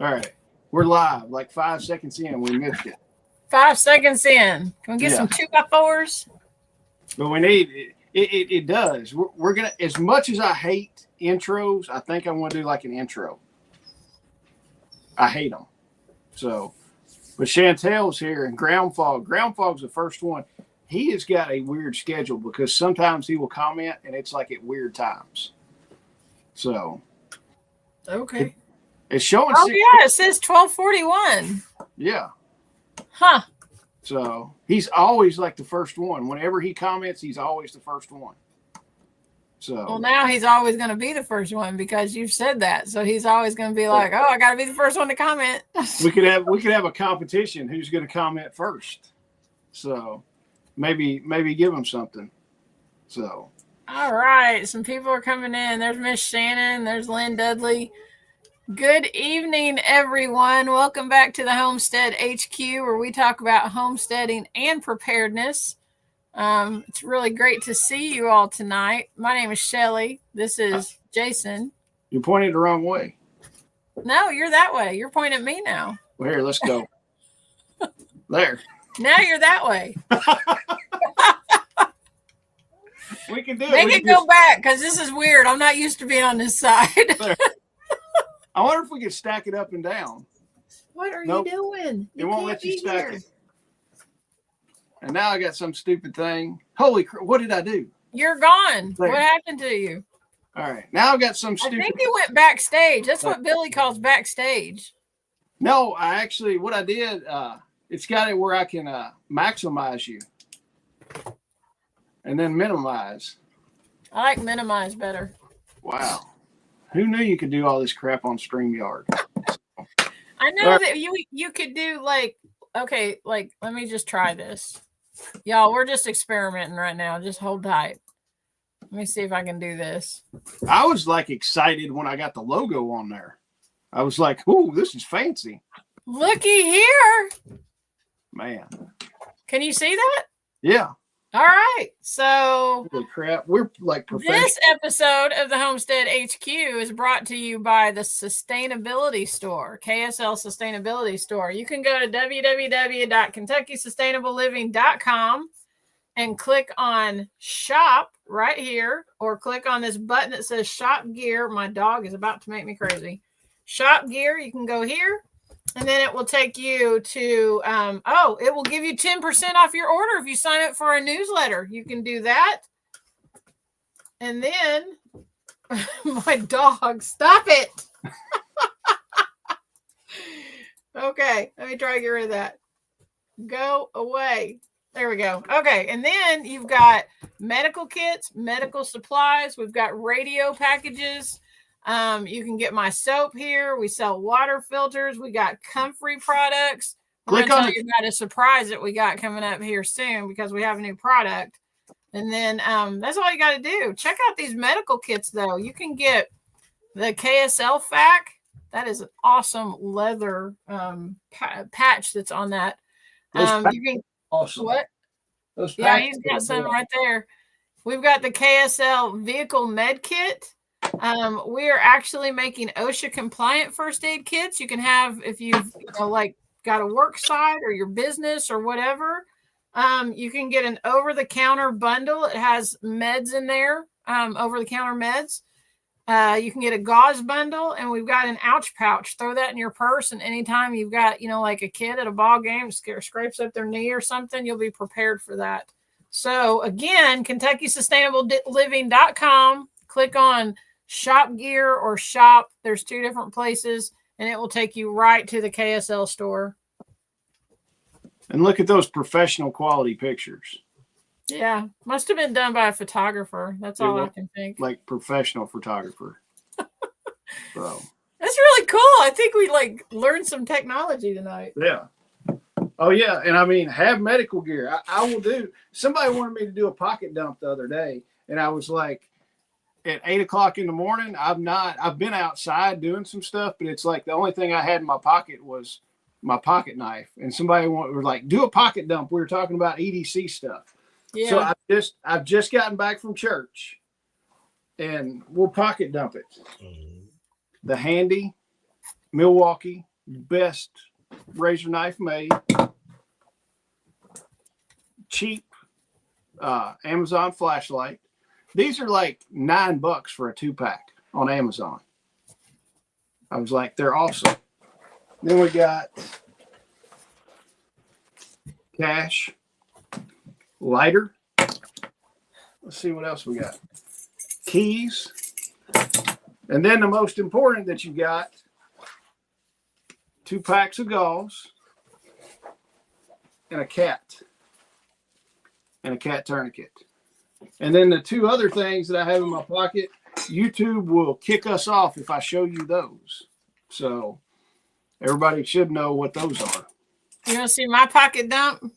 All right. We're live. Like 5 seconds in, we missed it. 5 seconds in. Can we get some 2x4s? But we need it does. We're gonna, as much as I hate intros, I think I'm gonna do like an intro. I hate them. So, but Chantel's here and Ground Fog. Ground Fog's the first one. He has got a weird schedule because sometimes he will comment and it's like at weird times. So, okay. It's showing. Oh, yeah, it says 12:41. Yeah. Huh. So he's always like the first one. Whenever he comments, he's always the first one. So well, now he's always going to be the first one because you've said that. So he's always going to be like, "Oh, I got to be the first one to comment." we could have a competition. Who's going to comment first? So maybe give him something. So all right, some people are coming in. There's Miss Shannon. There's Lynn Dudley. Good evening, everyone. Welcome back to the Homestead HQ, where we talk about homesteading and preparedness. It's really great to see you all tonight. My name is Shelly. This is Jason. You're pointing the wrong way. No, you're that way. You're pointing at me now. Well, here, let's go. There. Now you're that way. We can do it. Make it go back because this is weird. I'm not used to being on this side. I wonder if we could stack it up and down. What are you doing? It won't let you stack it. And now I got some stupid thing. Holy crap, what did I do? You're gone. There. What happened to you? All right. Now I've got some stupid. I think you went backstage. That's what Billy calls backstage. No, what I did, it's got it where I can maximize you. And then minimize. I like minimize better. Wow. Who knew you could do all this crap on StreamYard? I know that you could do like let me just try this. Y'all, we're just experimenting right now. Just hold tight. Let me see if I can do this. I was like excited when I got the logo on there. I was like, "Ooh, this is fancy." Looky here. Man. Can you see that? Yeah. All right. So holy crap. We're like professional. This episode of the Homestead HQ is brought to you by the Sustainability Store, KSL Sustainability Store. You can go to www.kentuckysustainableliving.com and click on shop right here, or click on this button that says shop gear. My dog is about to make me crazy. Shop gear. You can go here. And then it will take you to, it will give you 10% off your order if you sign up for a newsletter. You can do that. And then, my dog, stop it. Okay, let me try to get rid of that. Go away. There we go. Okay, and then you've got medical kits, medical supplies. We've got radio packages. You can get my soap here. We sell water filters. We got comfrey products. We're going to tell you about a surprise that we got coming up here soon because we have a new product. And then that's all you got to do. Check out these medical kits, though. You can get the KSL FAC. That is an awesome leather patch that's on that. You can awesome. What? Yeah, he's got some right there. We've got the KSL Vehicle Med Kit. We are actually making OSHA compliant first aid kits. You can have if you've got a work site or your business or whatever. You can get an over-the-counter bundle. It has meds in there, over-the-counter meds. You can get a gauze bundle, and we've got an ouch pouch. Throw that in your purse, and anytime you've got, like a kid at a ball game scrapes up their knee or something, you'll be prepared for that. So, again, KentuckySustainableLiving.com. Click on shop gear or shop. There's 2 different places, and it will take you right to the KSL store. And look at those professional quality pictures. Yeah, must have been done by a photographer. That's all I can think. Like professional photographer. So that's really cool. I think we learned some technology tonight. Yeah. Oh yeah, and I mean, have medical gear. I will do. Somebody wanted me to do a pocket dump the other day, and I was like, at 8 o'clock in the morning, I've been outside doing some stuff, but it's like the only thing I had in my pocket was my pocket knife. And somebody was like, do a pocket dump. We were talking about EDC stuff. Yeah. So I've just gotten back from church, and we'll pocket dump it. The Handy Milwaukee best razor knife made. Cheap Amazon flashlight. These are like $9 for a 2-pack on Amazon. I was like, they're awesome. Then we got cash, lighter. Let's see what else we got. Keys. And then the most important that you got, 2 packs of gauze and a cat tourniquet. And then the 2 other things that I have in my pocket, YouTube will kick us off if I show you those. So everybody should know what those are. You want to see my pocket dump?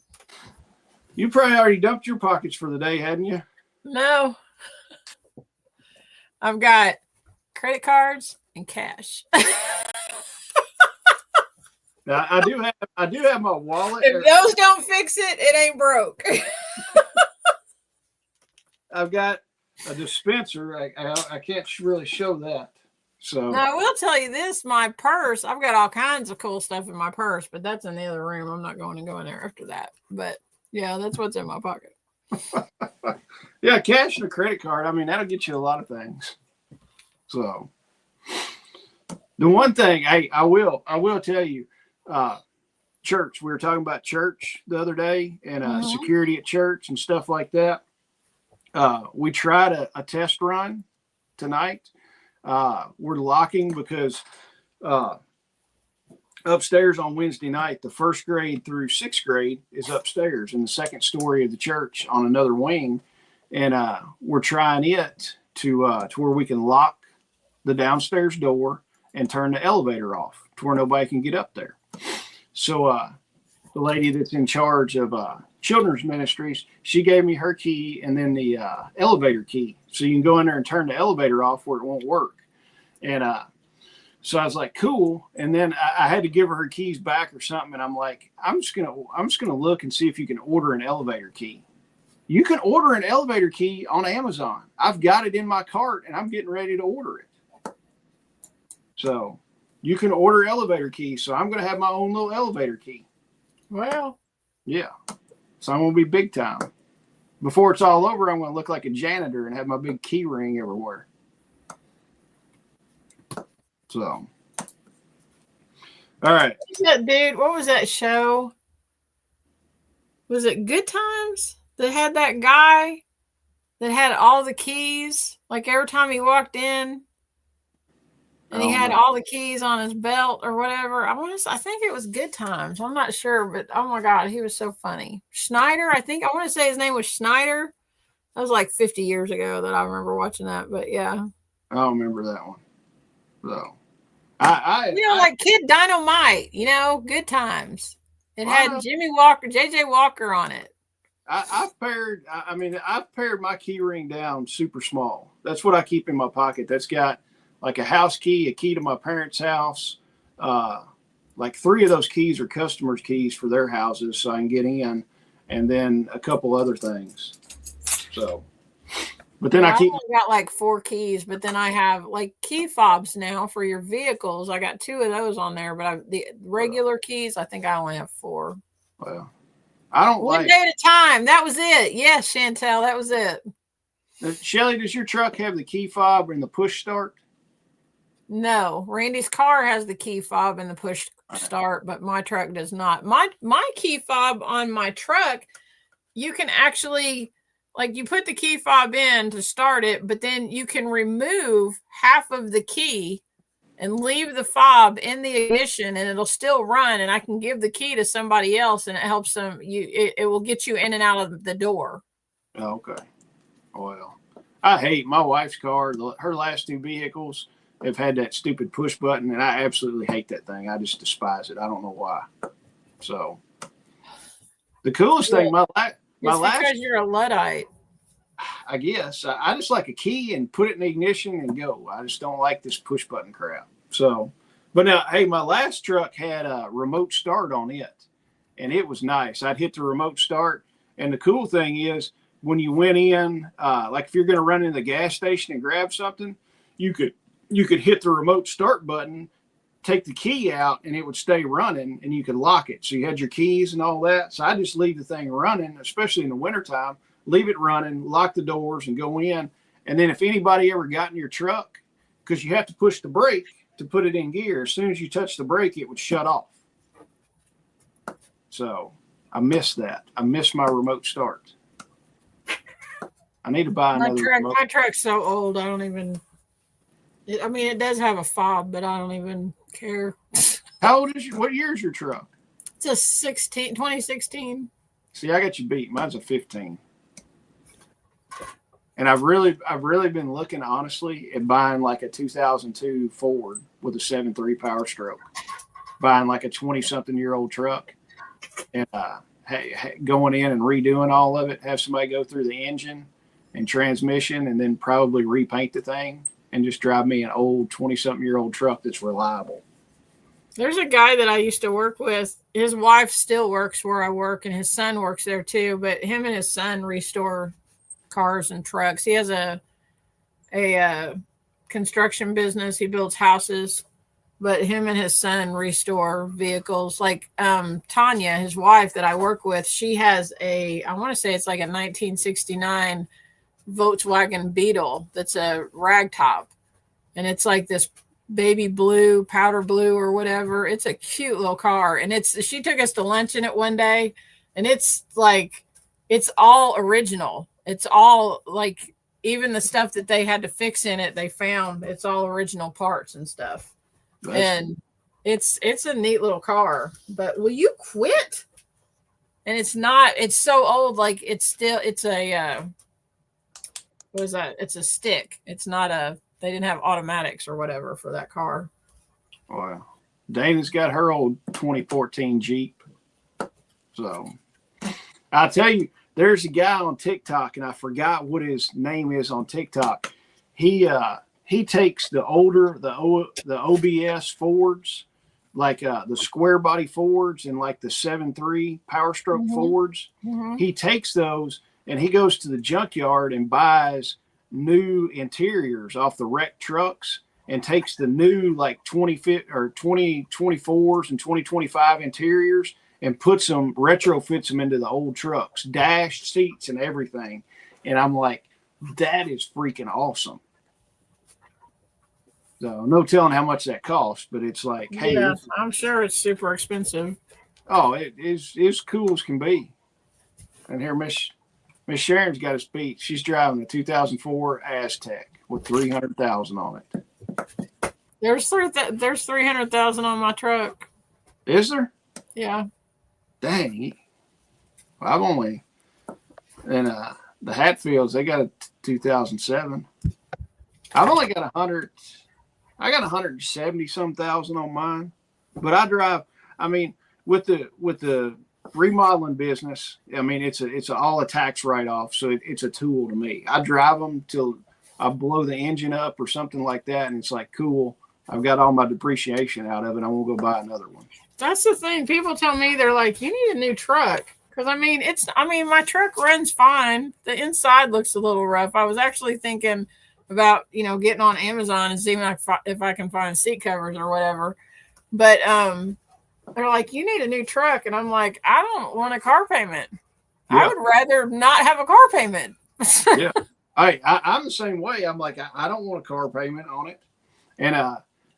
You probably already dumped your pockets for the day, hadn't you? No. I've got credit cards and cash. Now I do have my wallet. If those don't fix it, it ain't broke. I've got a dispenser. I can't really show that. So now I will tell you this: my purse. I've got all kinds of cool stuff in my purse, but that's in the other room. I'm not going to go in there after that. But yeah, that's what's in my pocket. Yeah, cash and a credit card. I mean, that'll get you a lot of things. So the one thing I will tell you, church. We were talking about church the other day and security at church and stuff like that. We tried a test run tonight. We're locking because upstairs on Wednesday night, the 1st grade through 6th grade is upstairs in the 2nd story of the church on another wing. And we're trying it to where we can lock the downstairs door and turn the elevator off to where nobody can get up there. So the lady that's in charge of children's ministries, she gave me her key and then the elevator key. So you can go in there and turn the elevator off where it won't work. And so I was like, cool. And then I had to give her keys back or something. And I'm like, I'm just gonna look and see if you can order an elevator key. You can order an elevator key on Amazon. I've got it in my cart and I'm getting ready to order it. So you can order elevator keys. So I'm going to have my own little elevator key. Well, yeah. So I'm going to be big time. Before it's all over, I'm going to look like a janitor and have my big key ring everywhere. So, all right. What's that, dude? What was that show? Was it Good Times that had that guy that had all the keys? Like every time he walked in, and he had all the keys on his belt or whatever. I think it was Good Times. I'm not sure, but oh my God, he was so funny. Schneider, I want to say his name was Schneider. That was like 50 years ago that I remember watching that, but yeah. I don't remember that one. So, like Kid Dynamite, Good Times. It had Jimmy Walker, JJ Walker on it. I've paired my key ring down super small. That's what I keep in my pocket. That's got like a house key, a key to my parents' house. Like 3 of those keys are customers' keys for their houses, so I can get in, and then a couple other things. So, but then I got like 4 keys, but then I have like key fobs now for your vehicles. I got 2 of those on there, but the regular keys, I think I only have 4. Well, I don't one day at a time. That was it. Yes, Chantel, that was it. Shelly, does your truck have the key fob and the push start? No, Randy's car has the key fob and the push start, but my truck does not. My key fob on my truck, you can actually, like, you put the key fob in to start it, but then you can remove half of the key and leave the fob in the ignition, and it'll still run. And I can give the key to somebody else, and it helps them. It will get you in and out of the door. Okay. Well, I hate my wife's car. Her last 2 vehicles have had that stupid push button, and I absolutely hate that thing. I just despise it. I don't know why. So the coolest thing, my last, because you're a Luddite. I guess I just like a key and put it in the ignition and go. I just don't like this push button crap. So, but now, hey, my last truck had a remote start on it, and it was nice. I'd hit the remote start, and the cool thing is when you went in, like if you're going to run in the gas station and grab something, you could hit the remote start button take the key out and it would stay running and you could lock it. So you had your keys and all that. So I just leave the thing running, especially in the wintertime, leave it running, lock the doors and go in. And then if anybody ever got in your truck, because you have to push the brake to put it in gear, as soon as you touch the brake, it would shut off. So I miss that. I miss my remote start. I need to buy another remote. My truck's so old, I don't even, I mean, it does have a fob, but I don't even care. How old is what year is your truck? It's a 2016. See, I got you beat. Mine's a 15. And I've really been looking honestly at buying like a 2002 Ford with a 7.3 Power Stroke, buying like a 20-something-year-old truck, and going in and redoing all of it. Have somebody go through the engine and transmission, and then probably repaint the thing, and just drive me an old 20-something-year-old truck that's reliable. There's a guy that I used to work with. His wife still works where I work, and his son works there too. But him and his son restore cars and trucks. He has a construction business. He builds houses, but him and his son restore vehicles. Like Tanya, his wife that I work with, she has I want to say it's like a 1969 Volkswagen Beetle that's a ragtop, and it's like this baby blue, powder blue or whatever. It's a cute little car, and she took us to lunch in it one day, and it's like it's all original. It's all like, even the stuff that they had to fix in it, they found it's all original parts and stuff. And it's a neat little car. But will you quit? And it's so old, like it's a what is that? It's a stick. It's not they didn't have automatics or whatever for that car. Wow. Dana's got her old 2014 Jeep. So I'll tell you, there's a guy on TikTok, and I forgot what his name is on TikTok. He takes the older, the OBS Fords, like the square body Fords and like the 7.3 Power Stroke Fords. Mm-hmm. He takes those and he goes to the junkyard and buys new interiors off the wrecked trucks, and takes the new like 2024s and 2025 interiors and retrofits them into the old trucks, dashed seats and everything. And I'm like, that is freaking awesome. So no telling how much that costs, but it's like, hey, yeah, I'm sure it's super expensive. Oh, it is as cool as can be. And here, Miss Sharon's got a speech. She's driving a 2004 Aztec with 300,000 on it. There's 300,000 on my truck. Is there? Yeah. Dang. Well, I've only, and the Hatfields, they got a 2007. I've only got 100. I got 170 some thousand on mine, but I drive. I mean, with the remodeling business, I mean, it's all a tax write off, so it's a tool to me. I drive them till I blow the engine up or something like that, and it's like, cool. I've got all my depreciation out of it. I won't go buy another one. That's the thing. People tell me, they're like, you need a new truck. Because I mean, my truck runs fine. The inside looks a little rough. I was actually thinking about, getting on Amazon and seeing if I can find seat covers or whatever. But they're like, you need a new truck. And I'm like, I don't want a car payment. Yeah. I would rather not have a car payment. Yeah. I'm the same way. I'm like, I don't want a car payment on it. And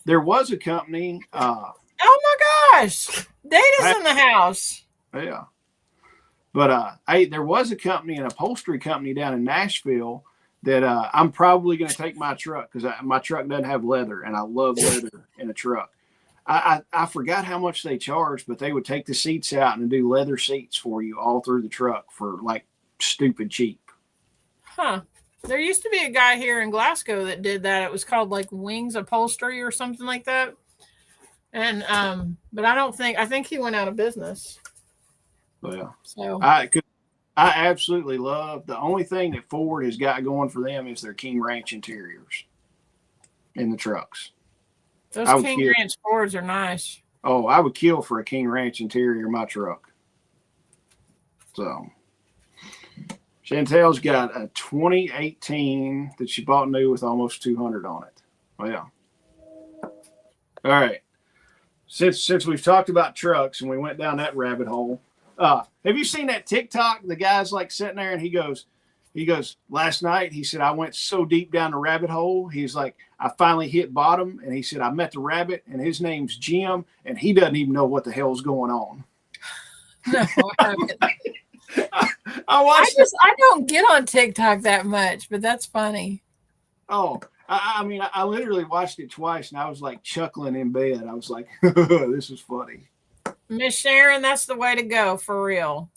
there was a company. Oh my gosh. Data's in the house. Yeah. But there was a company, an upholstery company down in Nashville that I'm probably going to take my truck, because my truck doesn't have leather, and I love leather in a truck. I forgot how much they charged, but they would take the seats out and do leather seats for you all through the truck for like stupid cheap. Huh. There used to be a guy here in Glasgow that did that. It was called like Wings Upholstery or something like that. And but I think he went out of business. Well, so I absolutely love, the only thing that Ford has got going for them is their King Ranch interiors in the trucks. Those King Ranch Fords are nice. Oh, I would kill for a King Ranch interior in my truck. So Chantel's got a 2018 that she bought new with almost 200 on it. Well, all right. since we've talked about trucks and we went down that rabbit hole, have you seen that TikTok? The guy's like sitting there and he goes, last night, he said, I went so deep down the rabbit hole. He's like, I finally hit bottom. And he said, I met the rabbit and his name's Jim. And he doesn't even know what the hell's going on. No, I haven't. I don't get on TikTok that much, but that's funny. Oh, I mean, I literally watched it twice and I was like chuckling in bed. I was like, this is funny. Miss Sharon, that's the way to go for real.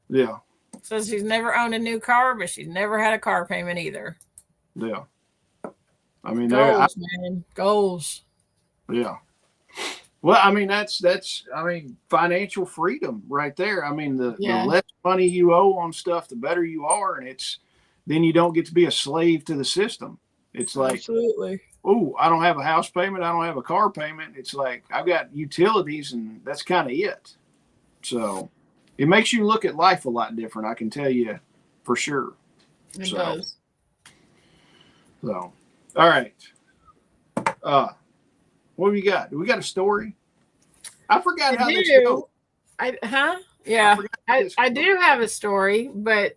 Yeah. Says she's never owned a new car, but she's never had a car payment either. Yeah. I mean, goals, man. Goals. Yeah. Well, I mean, that's financial freedom right there. I mean, the less money you owe on stuff, the better you are. And then you don't get to be a slave to the system. It's like, absolutely. Oh, I don't have a house payment. I don't have a car payment. It's like, I've got utilities and that's kind of it. So it makes you look at life a lot different. I can tell you for sure. It does. So, all right. What have you got? Do we got a story? I forgot how this goes. Yeah. I do have a story, but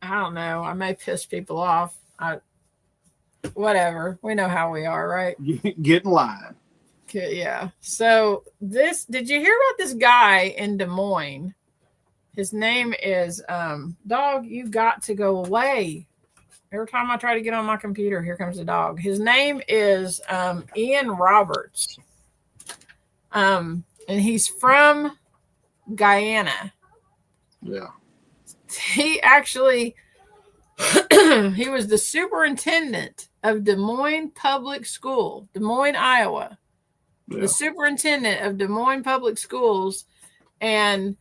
I don't know. I may piss people off. Whatever. We know how we are, right? Get in line. Okay, yeah. So did you hear about this guy in Des Moines? His name is Dog, you got to go away. Every time I try to get on my computer, here comes the dog. His name is Ian Roberts. And he's from Guyana. Yeah. He actually he was the superintendent of Des Moines Public School, Des Moines, Iowa. Yeah. The superintendent of Des Moines Public Schools. And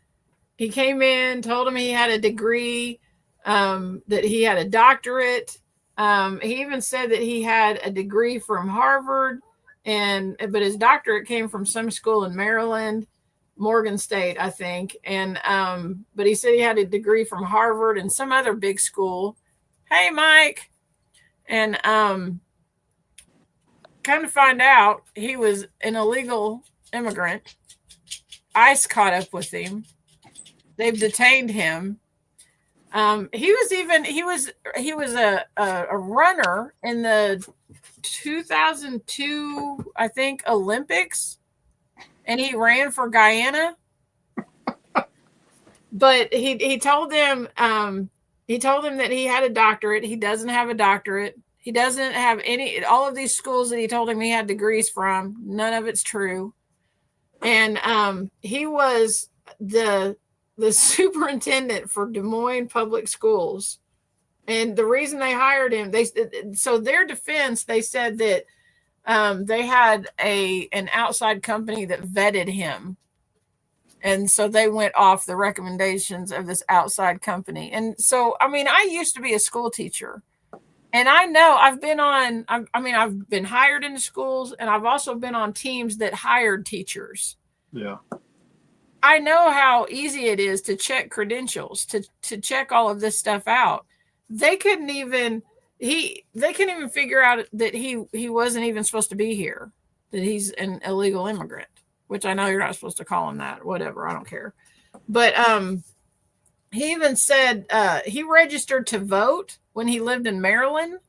he came in, told him he had a degree, that he had a doctorate. He even said that he had a degree from Harvard, but his doctorate came from some school in Maryland, Morgan State, I think. And but he said he had a degree from Harvard and some other big school. Hey, Mike. And kind of find out he was an illegal immigrant. ICE caught up with him. They've detained him. He was a runner in the 2002, I think, Olympics, and he ran for Guyana. But he told them that he had a doctorate. He doesn't have a doctorate. He doesn't have all of these schools that he told him he had degrees from. None of it's true. And he was the superintendent for Des Moines Public Schools. And the reason they hired him, so their defense, they said that they had an outside company that vetted him. And so they went off the recommendations of this outside company. And so, I mean, I used to be a school teacher. And I know I've been hired into schools, and I've also been on teams that hired teachers. Yeah. I know how easy it is to check credentials, to check all of this stuff out. They couldn't even figure out that he wasn't even supposed to be here, that he's an illegal immigrant, which I know you're not supposed to call him that, whatever, I don't care. But he even said he registered to vote when he lived in Maryland,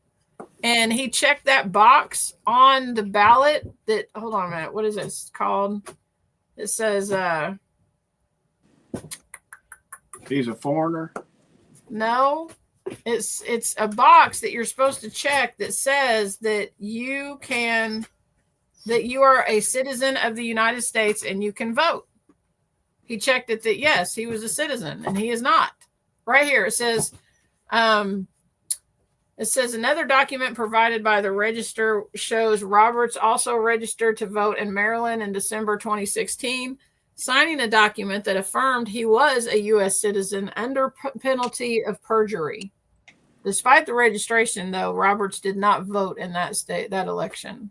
and he checked that box on the ballot that, hold on a minute, what is this called? It says he's a foreigner. No, it's a box that you're supposed to check that says that you are a citizen of the United States and you can vote. He checked it that yes, he was a citizen, and he is not. Right here it says another document provided by the register shows Roberts also registered to vote in Maryland in December 2016, signing a document that affirmed he was a U.S. citizen under penalty of perjury. Despite the registration, though, Roberts did not vote in that election.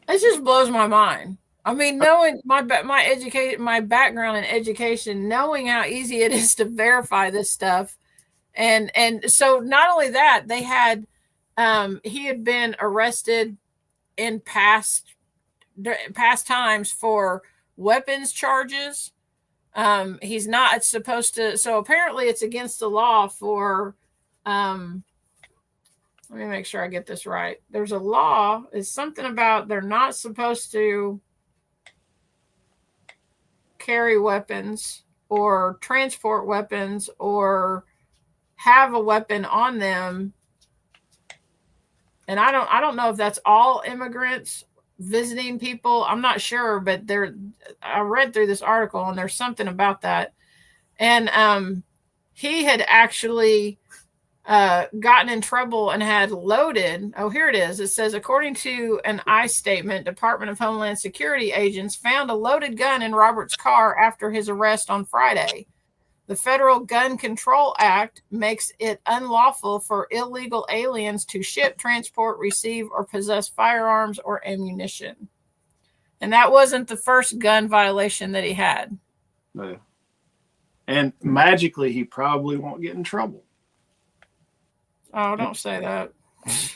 It just blows my mind. I mean, knowing my background in education, knowing how easy it is to verify this stuff. And so not only that, they had he had been arrested in past times for weapons charges. He's not supposed to. So apparently, it's against the law for. Let me make sure I get this right. There's a law. It's something about they're not supposed to carry weapons or transport weapons or have a weapon on them. And I don't know if that's all immigrants visiting people. I'm not sure, but I read through this article and there's something about that. And he had actually gotten in trouble and had loaded. Oh, here it is. It says, according to an ICE statement, Department of Homeland Security agents found a loaded gun in Robert's car after his arrest on Friday. The Federal Gun Control Act makes it unlawful for illegal aliens to ship, transport, receive, or possess firearms or ammunition. And that wasn't the first gun violation that he had. No. And magically, he probably won't get in trouble. Oh, don't say that.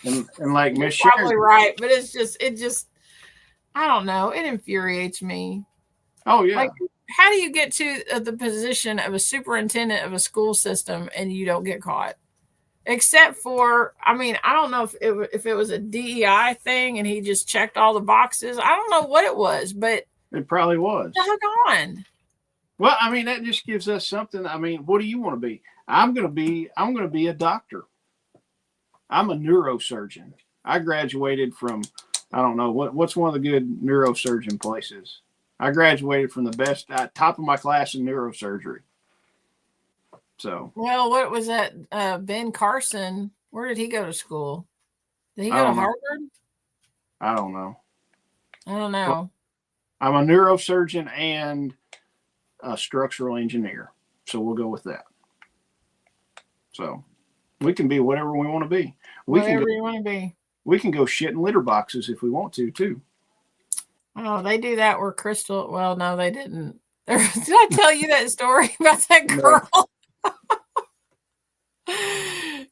And like Miss Sharon, probably Sharon, right, but it just, I don't know. It infuriates me. Oh yeah. Like, how do you get to the position of a superintendent of a school system and you don't get caught? Except for, I mean, I don't know if it was a DEI thing and he just checked all the boxes. I don't know what it was, but it probably was. Doggone. Well, I mean, that just gives us something. I mean, what do you want to be? I'm going to be a doctor. I'm a neurosurgeon. I graduated from, I don't know, what's one of the good neurosurgeon places? I graduated from the best, top of my class in neurosurgery. So. Well, what was that? Ben Carson, where did he go to school? Did he go to Harvard? I don't know. I don't know. Well, I'm a neurosurgeon and a structural engineer. So we'll go with that. So we can be whatever we want to be. Whatever you want to be. We can go shit in litter boxes if we want to, too. Oh, they do that where Crystal. Well, no, they didn't. Did I tell you that story about that girl? No.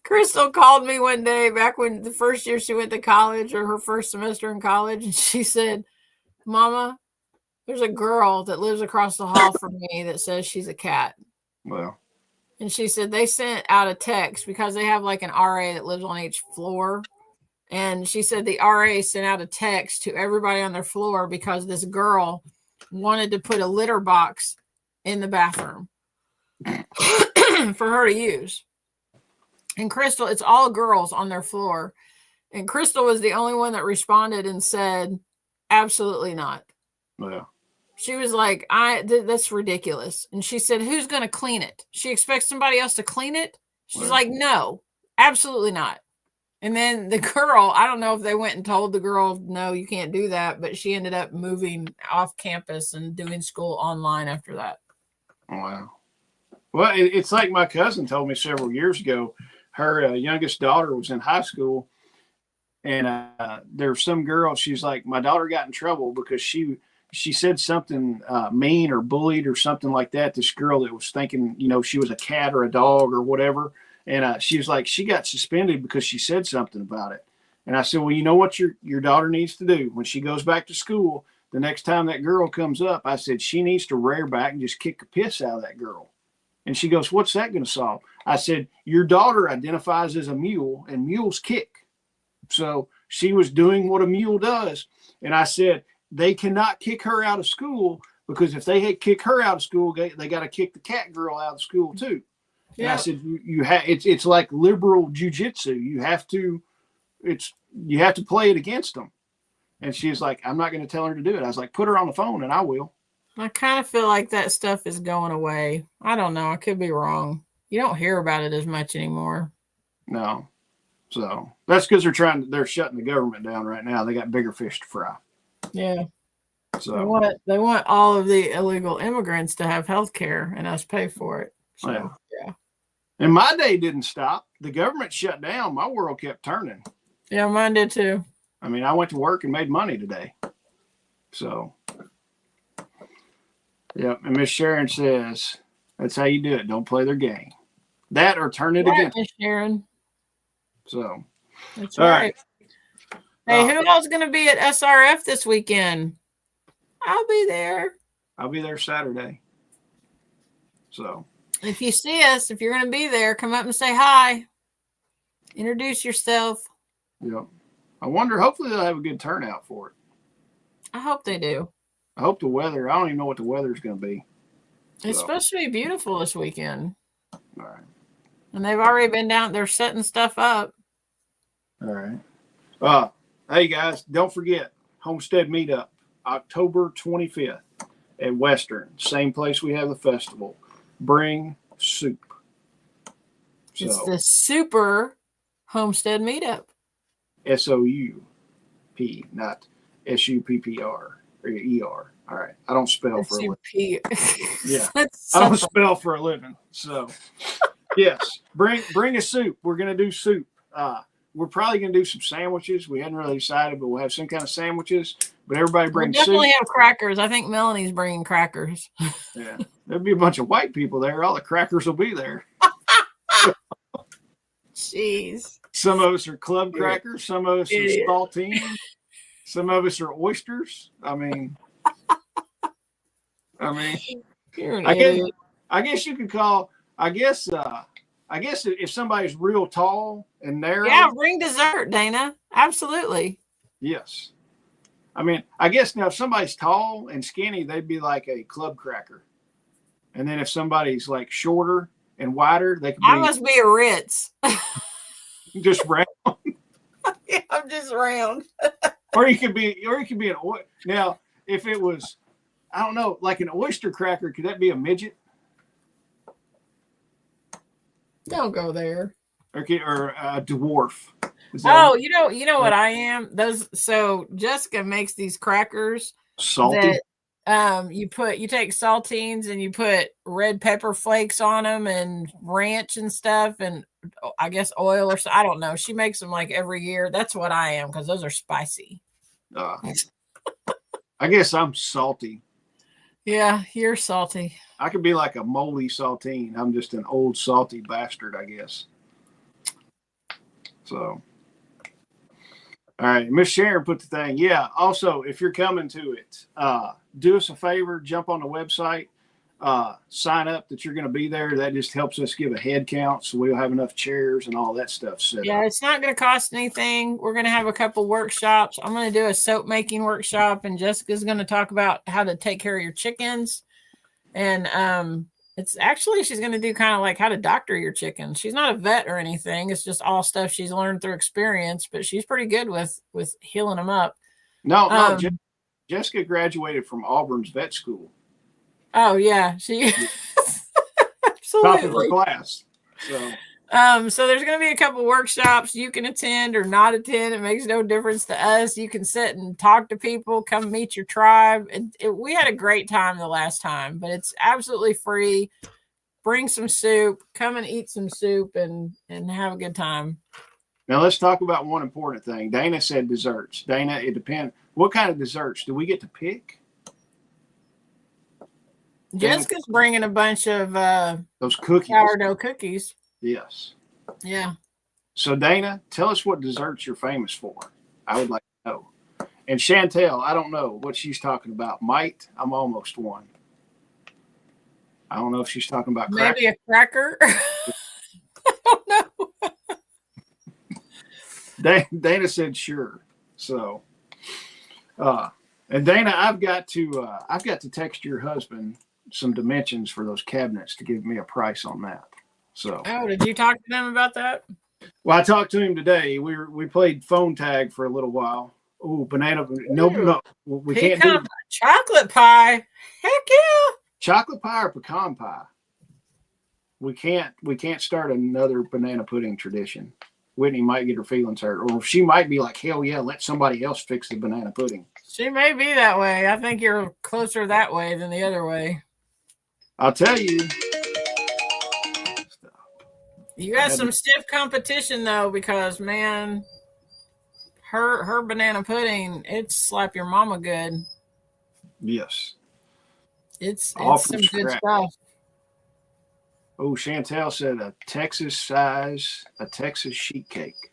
Crystal called me one day back when the first year she went to college or her first semester in college. And she said, Mama, there's a girl that lives across the hall from me that says she's a cat. Well. And she said they sent out a text because they have like an RA that lives on each floor. And she said the RA sent out a text to everybody on their floor because this girl wanted to put a litter box in the bathroom for her to use. And Crystal, it's all girls on their floor. And Crystal was the only one that responded and said, absolutely not. Yeah. She was like, that's ridiculous. And she said, who's going to clean it? She expects somebody else to clean it. She's like, no, absolutely not. And then the girl, I don't know if they went and told the girl, no, you can't do that. But she ended up moving off campus and doing school online after that. Wow. Well, it's like my cousin told me several years ago. Her youngest daughter was in high school. And there's some girl, she's like, my daughter got in trouble because she said something mean or bullied or something like that. This girl that was thinking, she was a cat or a dog or whatever. And she was like, she got suspended because she said something about it. And I said, well, you know what your daughter needs to do when she goes back to school, the next time that girl comes up, I said, she needs to rear back and just kick the piss out of that girl. And she goes, what's that going to solve? I said, your daughter identifies as a mule and mules kick. So she was doing what a mule does. And I said, they cannot kick her out of school because if they had kick her out of school, they got to kick the cat girl out of school too. Yeah. And I said, it's like liberal jujitsu. You have to play it against them. And she's like, I'm not going to tell her to do it. I was like, put her on the phone and I will. I kind of feel like that stuff is going away. I don't know. I could be wrong. You don't hear about it as much anymore. No. So that's because they're shutting the government down right now. They got bigger fish to fry. Yeah. So they want all of the illegal immigrants to have health care and us pay for it. So, yeah. And my day didn't stop. The government shut down. My world kept turning. Yeah, mine did too. I mean, I went to work and made money today. So, yeah. And Miss Sharon says, that's how you do it. Don't play their game. That or turn it against Miss Sharon. So, that's all right. Hey, who else is going to be at SRF this weekend? I'll be there. I'll be there Saturday. So if you see us, if you're going to be there, come up and say hi. Introduce yourself. Yep. I wonder, hopefully they'll have a good turnout for it. I hope they do. I hope the weather, I don't even know what the weather's going to be. It's supposed to be beautiful this weekend. All right. And they've already been down there setting stuff up. All right. Hey guys, don't forget Homestead Meetup, October 25th at Western. Same place we have the festival. Bring soup. So, it's the Super Homestead Meetup. SOUP, not SUPPR or ER. All right. I don't spell for a living. Yeah. I don't spell for a living. So, yes, bring a soup. We're going to do soup. We're probably going to do some sandwiches. We hadn't really decided, but we'll have some kind of sandwiches. But everybody brings soup. We'll definitely have crackers. I think Melanie's bringing crackers. Yeah. There'll be a bunch of white people there. All the crackers will be there. Jeez. Some of us are club crackers. Some of us are saltines. Some of us are oysters. I guess you could call. I guess if somebody's real tall and narrow. Yeah, bring dessert, Dana. Absolutely. Yes. I guess now if somebody's tall and skinny, they'd be like a club cracker. And then if somebody's like shorter and wider, they could be. I must be a Ritz. Just round. Yeah, I'm just round. or you could be an now if it was, I don't know, like an oyster cracker, could that be a midget? Don't go there. Okay, or a dwarf. Oh, you know what I am? So Jessica makes these crackers. Salty. That, you take saltines and you put red pepper flakes on them and ranch and stuff, and I guess oil or so. I don't know. She makes them like every year. That's what I am, because those are spicy. I guess I'm salty. Yeah, you're salty. I could be like a moldy saltine. I'm just an old salty bastard, I guess. So, all right, Miss Sharon put the thing. Yeah. Also, if you're coming to it, do us a favor, jump on the website, sign up that you're going to be there. That just helps us give a head count, so we'll have enough chairs and all that stuff set up. It's not going to cost anything. We're going to have a couple workshops. I'm going to do a soap making workshop, and Jessica's going to talk about how to take care of your chickens. And she's going to do kind of like how to doctor your chickens. She's not a vet or anything. It's just all stuff she's learned through experience, but she's pretty good with healing them up. No, Jessica graduated from Auburn's vet school. Oh yeah, she absolutely top of her class. So there's going to be a couple workshops you can attend or not attend. It makes no difference to us. You can sit and talk to people, come meet your tribe. We had a great time the last time, but it's absolutely free. Bring some soup, come and eat some soup and have a good time. Now let's talk about one important thing. Dana said desserts. Dana, it depends. What kind of desserts do we get to pick? Jessica's bringing a bunch of those cookies, sourdough cookies. Yes. Yeah. So Dana, tell us what desserts you're famous for. I would like to know. And Chantel, I don't know what she's talking about. Might, I'm almost one. I don't know if she's talking about maybe a cracker. I don't know. Dana said sure. So, and Dana, I've got to text your husband some dimensions for those cabinets to give me a price on that. So, did you talk to them about that? Well, I talked to him today. We played phone tag for a little while. Oh, banana! No, we can't do chocolate pie. Heck yeah! Chocolate pie or pecan pie. We can't start another banana pudding tradition. Whitney might get her feelings hurt, or she might be like, hell yeah, let somebody else fix the banana pudding. She may be that way. I think you're closer that way than the other way. I'll tell you. You got some stiff competition though, because man, her banana pudding, it's slap your mama good. Yes. It's some good stuff. Oh, Chantel said a Texas sheet cake.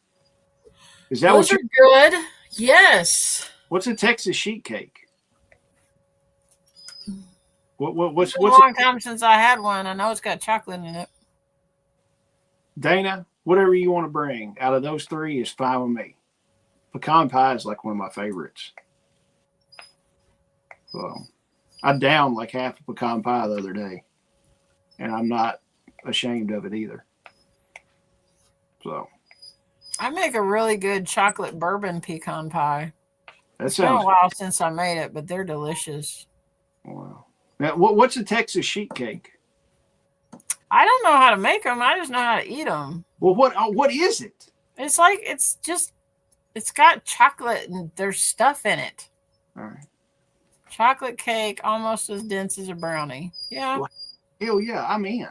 Is that those are good? Yes. What's a Texas sheet cake? It's been a What's long time since I had one. I know it's got chocolate in it. Dana? Whatever you want to bring out of those three is fine with me. Pecan pie is like one of my favorites. So I downed like half a pecan pie the other day, and I'm not ashamed of it either. So I make a really good chocolate bourbon pecan pie. that It's been sounds a while since I made it, but they're delicious. wow. Now, what's a Texas sheet cake? I don't know how to make them. I just know how to eat them. Well, what is it? It's like it's got chocolate and there's stuff in it. All right. Chocolate cake, almost as dense as a brownie. Yeah. Well, hell yeah, I'm in.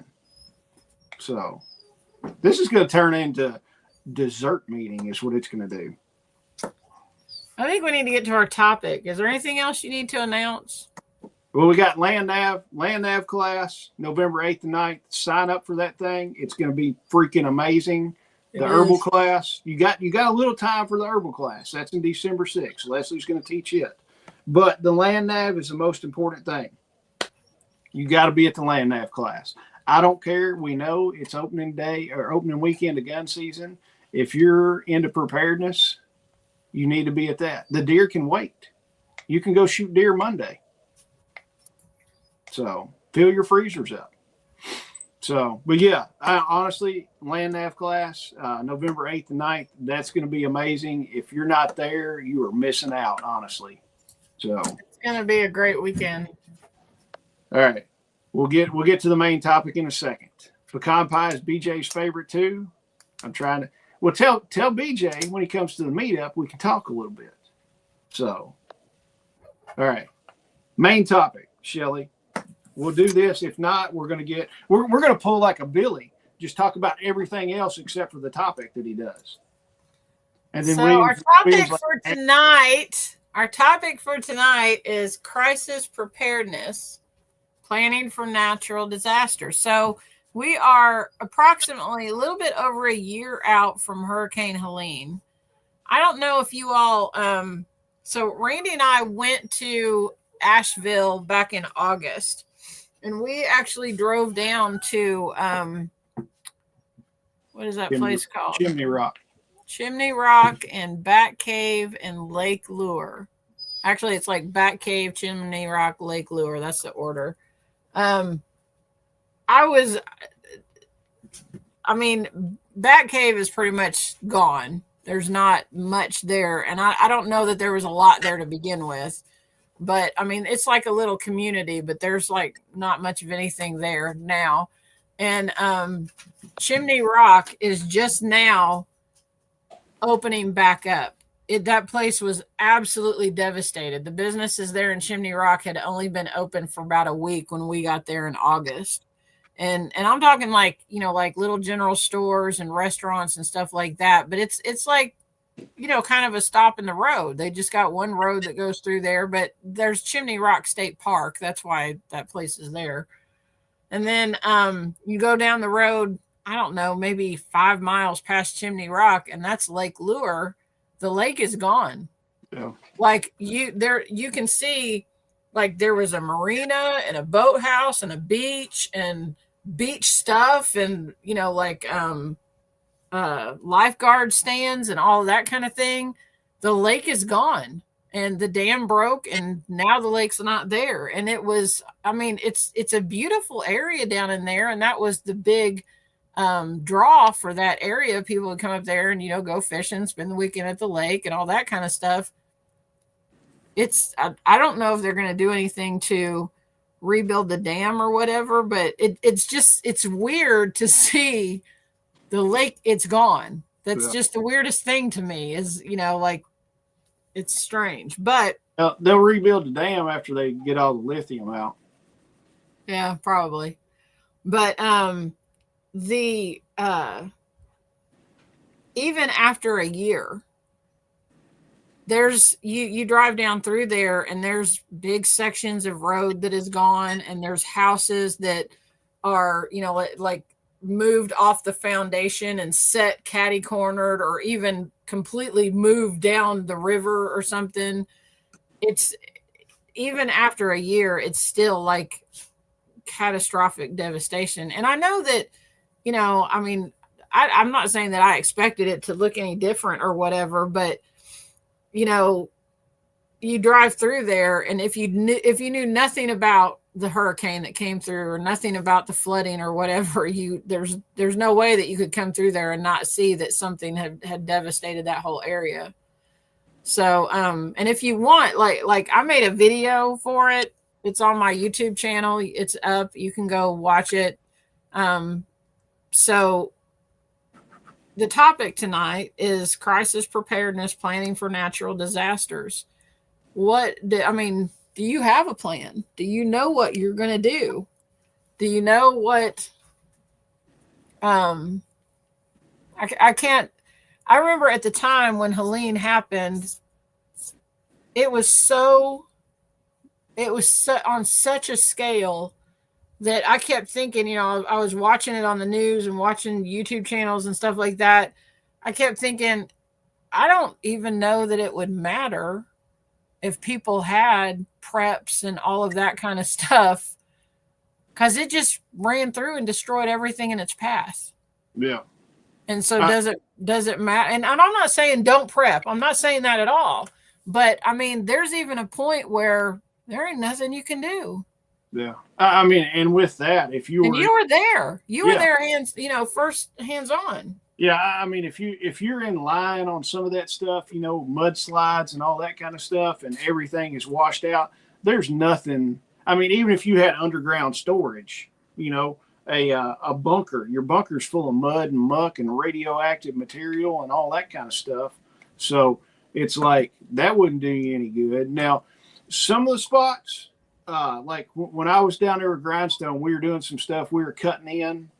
So this is going to turn into dessert meeting is what it's going to do. I think we need to get to our topic. Is there anything else you need to announce? Well, we got land nav class November 8th and 9th. Sign up for that thing. It's going to be freaking amazing. The herbal class, you got a little time for the herbal class. That's in December 6th. Leslie's going to teach it. But the land nav is the most important thing. You got to be at the land nav class. I don't care. We know it's opening day or opening weekend of gun season. If you're into preparedness, you need to be at that. The deer can wait. You can go shoot deer Monday. So fill your freezers up. So, but yeah, honestly, land nav class, November 8th and 9th, that's going to be amazing. If you're not there, you are missing out, honestly. So it's going to be a great weekend. All right. We'll get to the main topic in a second. Pecan pie is BJ's favorite too. I'm trying to, well, tell BJ when he comes to the meetup, we can talk a little bit. So, all right. Main topic, Shelly. We'll do this. If not, we're going to pull like a Billy, just talk about everything else except for the topic that he does. And then so our topic for tonight is crisis preparedness, planning for natural disasters. So we are approximately a little bit over a year out from Hurricane Helene. I don't know if you all, so Randy and I went to Asheville back in August. And we actually drove down to, what is that place called? Chimney Rock. Chimney Rock and Bat Cave and Lake Lure. Actually, it's like Bat Cave, Chimney Rock, Lake Lure. That's the order. Bat Cave is pretty much gone. There's not much there. And I don't know that there was a lot there to begin with. But I mean, it's like a little community, but there's like not much of anything there now. And Chimney Rock is just now opening back up. That place was absolutely devastated. The businesses there in Chimney Rock had only been open for about a week when we got there in August. And I'm talking like, like little general stores and restaurants and stuff like that. But it's like, kind of a stop in the road. They just got one road that goes through there, but there's Chimney Rock State Park. That's why that place is there. And then you go down the road, I don't know, maybe 5 miles past Chimney Rock, and that's Lake Lure. The lake is gone. Yeah. Like you can see, like there was a marina and a boathouse and a beach and beach stuff and lifeguard stands and all of that kind of thing. The lake is gone and the dam broke and now the lake's not there. And it was, it's a beautiful area down in there. And that was the big draw for that area. People would come up there and, go fishing, spend the weekend at the lake and all that kind of stuff. I don't know if they're going to do anything to rebuild the dam or whatever, but it's weird to see the lake, it's gone. That's just the weirdest thing to me is, it's strange, but they'll rebuild the dam after they get all the lithium out. Yeah, probably. But even after a year, there's you drive down through there and there's big sections of road that is gone and there's houses that are, like moved off the foundation and set catty cornered or even completely moved down the river or something, it's even after a year, it's still like catastrophic devastation. And I know that, you know, I mean, I'm not saying that I expected it to look any different or whatever, but you know, you drive through there, and if you knew nothing about the hurricane that came through or nothing about the flooding or whatever, there's no way that you could come through there and not see that something had devastated that whole area. So and if you want, like I made a video for it. It's on my YouTube channel. It's up. You can go watch it. So the topic tonight is crisis preparedness, planning for natural disasters. Do you have a plan? Do you know what you're going to do? Do you know what, I remember at the time when Helene happened, it was on such a scale that I kept thinking, you know, I was watching it on the news and watching YouTube channels and stuff like that. I kept thinking, I don't even know that it would matter if people had preps and all of that kind of stuff, because it just ran through and destroyed everything in its path. Yeah. And so does it matter? And I'm not saying don't prep. I'm not saying that at all. But I mean, there's even a point where there ain't nothing you can do. Yeah. I mean, and with that, you were there, first hands on. Yeah. I mean, if you're in line on some of that stuff, you know, mudslides and all that kind of stuff, and everything is washed out, there's nothing. I mean, even if you had underground storage, you know, a bunker, your bunker's full of mud and muck and radioactive material and all that kind of stuff. So it's like that wouldn't do you any good. Now, some of the spots, like when I was down there with Grindstone, we were doing some stuff. We were cutting in,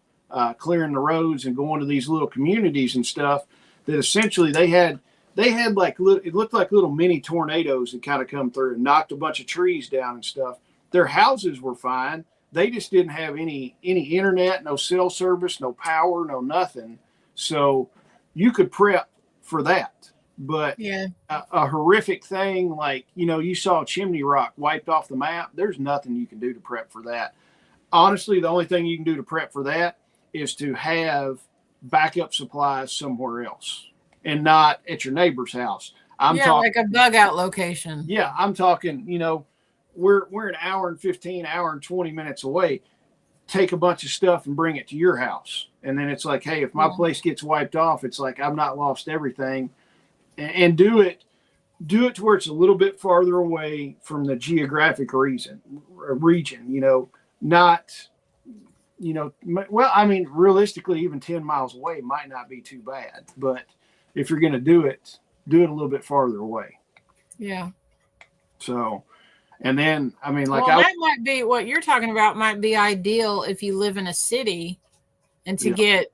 clearing the roads and going to these little communities and stuff that essentially they had like, it looked like little mini tornadoes that kind of come through and knocked a bunch of trees down and stuff. Their houses were fine. They just didn't have any internet, no cell service, no power, no nothing. So you could prep for that. But yeah, a horrific thing like, you know, you saw Chimney Rock wiped off the map. There's nothing you can do to prep for that. Honestly, the only thing you can do to prep for that is to have backup supplies somewhere else and not at your neighbor's house. I'm talking like a bug out location. Yeah, I'm talking, you know, we're an hour and 15, hour and 20 minutes away. Take a bunch of stuff and bring it to your house. And then it's like, hey, if my place gets wiped off, it's like I've not lost everything. And do it to where it's a little bit farther away from the geographic region, you know, not, you know, well, I mean, realistically, even 10 miles away might not be too bad. But if you're going to do it a little bit farther away. Yeah. So, and then, I mean, like, that might be what you're talking about, might be ideal if you live in a city and to get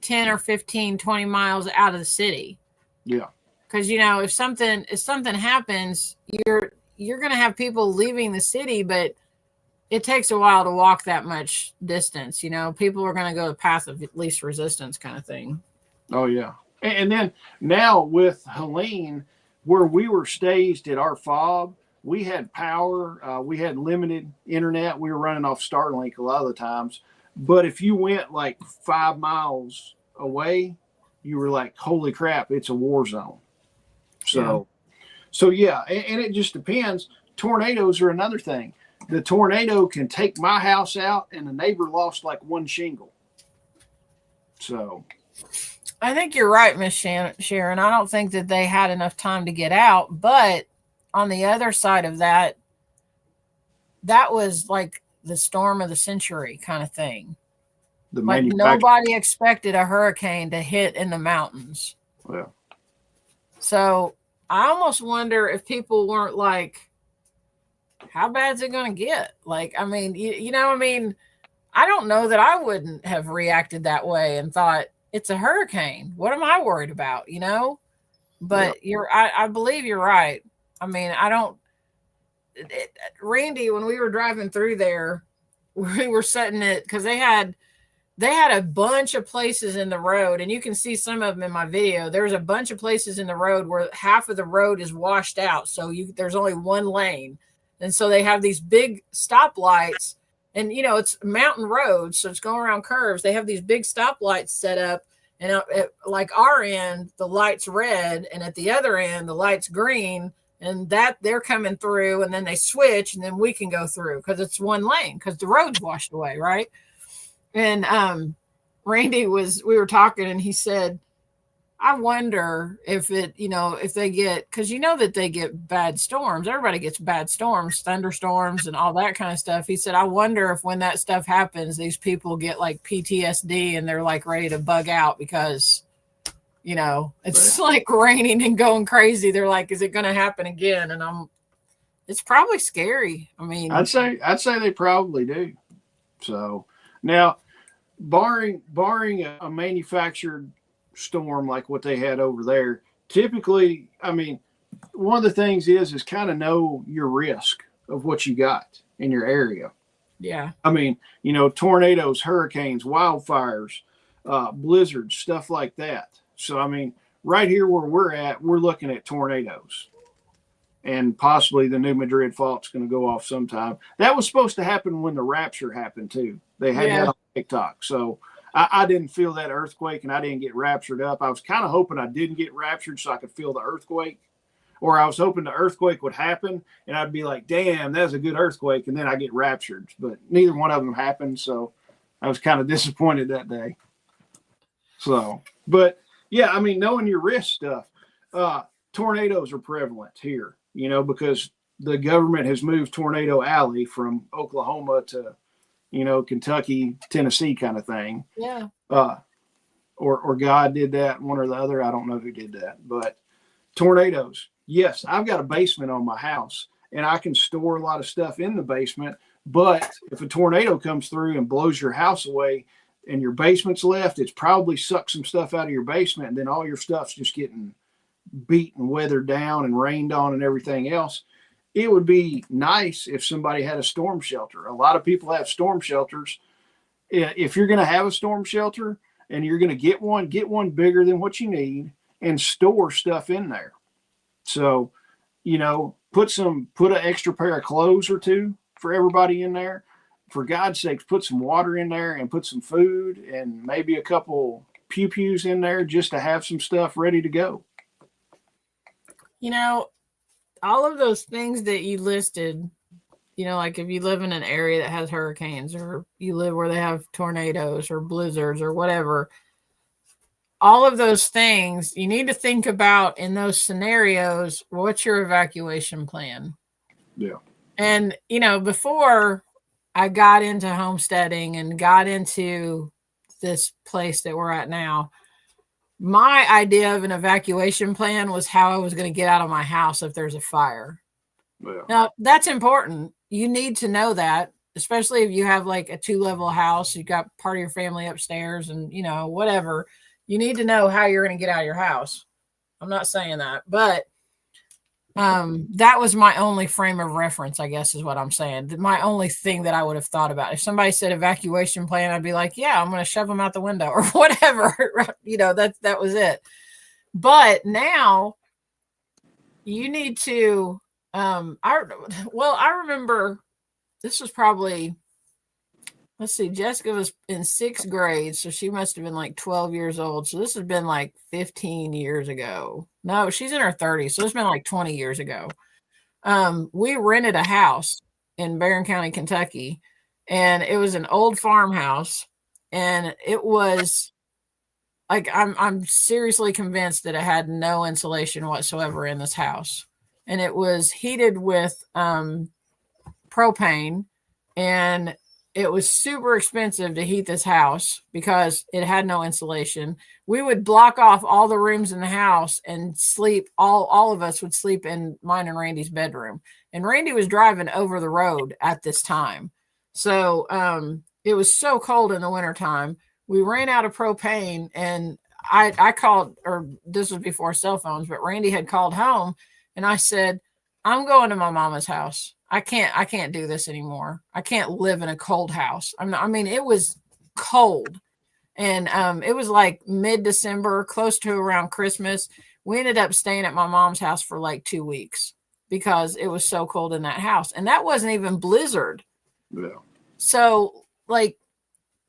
10 or 15, 20 miles out of the city. Yeah. Because, you know, if something happens, you're going to have people leaving the city, but it takes a while to walk that much distance. You know, people are going to go the path of least resistance kind of thing. Oh, yeah. And then now with Helene, where we were staged at our fob, we had power. We had limited internet. We were running off Starlink a lot of the times. But if you went like 5 miles away, you were like, holy crap, it's a war zone. So yeah, and it just depends. Tornadoes are another thing. The tornado can take my house out, and the neighbor lost like one shingle. So I think you're right, Miss Sharon. I don't think that they had enough time to get out. But on the other side of that, that was like the storm of the century kind of thing. Like nobody expected a hurricane to hit in the mountains. Well. So I almost wonder if people weren't like, how bad is it going to get? Like, I mean, you know, I mean, I don't know that I wouldn't have reacted that way and thought it's a hurricane. What am I worried about? You know, but I believe you're right. I mean, Randy, when we were driving through there, we were setting it because they had they had a bunch of places in the road, and you can see some of them in my video. There's a bunch of places in the road where half of the road is washed out. So there's only one lane. And so they have these big stoplights, and it's mountain roads. So it's going around curves. They have these big stoplights set up, and at like our end, the light's red, and at the other end, the light's green, and that they're coming through, and then they switch, and then we can go through because it's one lane because the road's washed away. Right. And Randy we were talking, and he said, I wonder if if they get, because that they get bad storms. Everybody gets bad storms, thunderstorms, and all that kind of stuff. He said, I wonder if when that stuff happens, these people get like PTSD and they're like ready to bug out because, it's like raining and going crazy. They're like, is it going to happen again? And it's probably scary. I mean, I'd say they probably do. So now, barring a manufactured storm like what they had over there, typically, I mean, one of the things is kind of know your risk of what you got in your area. Yeah. I mean, tornadoes, hurricanes, wildfires, blizzards, stuff like that. So, I mean, right here where we're at, we're looking at tornadoes. And possibly the New Madrid fault's going to go off sometime. That was supposed to happen when the rapture happened, too. They had that on TikTok. So I didn't feel that earthquake, and I didn't get raptured up. I was kind of hoping I didn't get raptured so I could feel the earthquake. Or I was hoping the earthquake would happen, and I'd be like, damn, that was a good earthquake, and then I get raptured. But neither one of them happened, so I was kind of disappointed that day. So, but, yeah, I mean, knowing your risk stuff, tornadoes are prevalent here. Because the government has moved Tornado Alley from Oklahoma to, Kentucky, Tennessee kind of thing. Yeah. Or God did that, one or the other. I don't know who did that. But tornadoes, yes, I've got a basement on my house, and I can store a lot of stuff in the basement. But if a tornado comes through and blows your house away and your basement's left, it's probably sucked some stuff out of your basement, and then all your stuff's just getting beat and weathered down and rained on and everything else. It would be nice if somebody had a storm shelter. A lot of people have storm shelters. If you're going to have a storm shelter and you're going to get one bigger than what you need and store stuff in there. So, put an extra pair of clothes or two for everybody in there. For God's sakes, put some water in there and put some food and maybe a couple pew-pews in there just to have some stuff ready to go. All of those things that you listed, like if you live in an area that has hurricanes, or you live where they have tornadoes or blizzards or whatever, all of those things you need to think about in those scenarios. What's your evacuation plan? Yeah. And, before I got into homesteading and got into this place that we're at now, my idea of an evacuation plan was how I was going to get out of my house if there's a fire. Yeah. Now, that's important. You need to know that, especially if you have like a 2-level house, you've got part of your family upstairs and, whatever. You need to know how you're going to get out of your house. I'm not saying that, but that was my only frame of reference, I guess is what I'm saying. My only thing that I would have thought about. If somebody said evacuation plan, I'd be like, yeah, I'm going to shove them out the window or whatever. That was it. But now you need to, I remember this was probably, let's see, Jessica was in 6th grade. So she must've been like 12 years old. So this has been like 15 years ago. No, she's in her 30s. So it's been like 20 years ago. We rented a house in Barron County, Kentucky, and it was an old farmhouse. And it was like, I'm seriously convinced that it had no insulation whatsoever in this house. And it was heated with propane, and it was super expensive to heat this house because it had no insulation. We would block off all the rooms in the house and sleep. All of us would sleep in mine and Randy's bedroom. And Randy was driving over the road at this time. So it was so cold in the wintertime. We ran out of propane, and I called, or this was before cell phones, but Randy had called home, and I said, I'm going to my mama's house. I can't do this anymore. I can't live in a cold house. It was cold. And it was like mid-December, close to around Christmas. We ended up staying at my mom's house for like 2 weeks because it was so cold in that house. And that wasn't even blizzard. Yeah. So, like,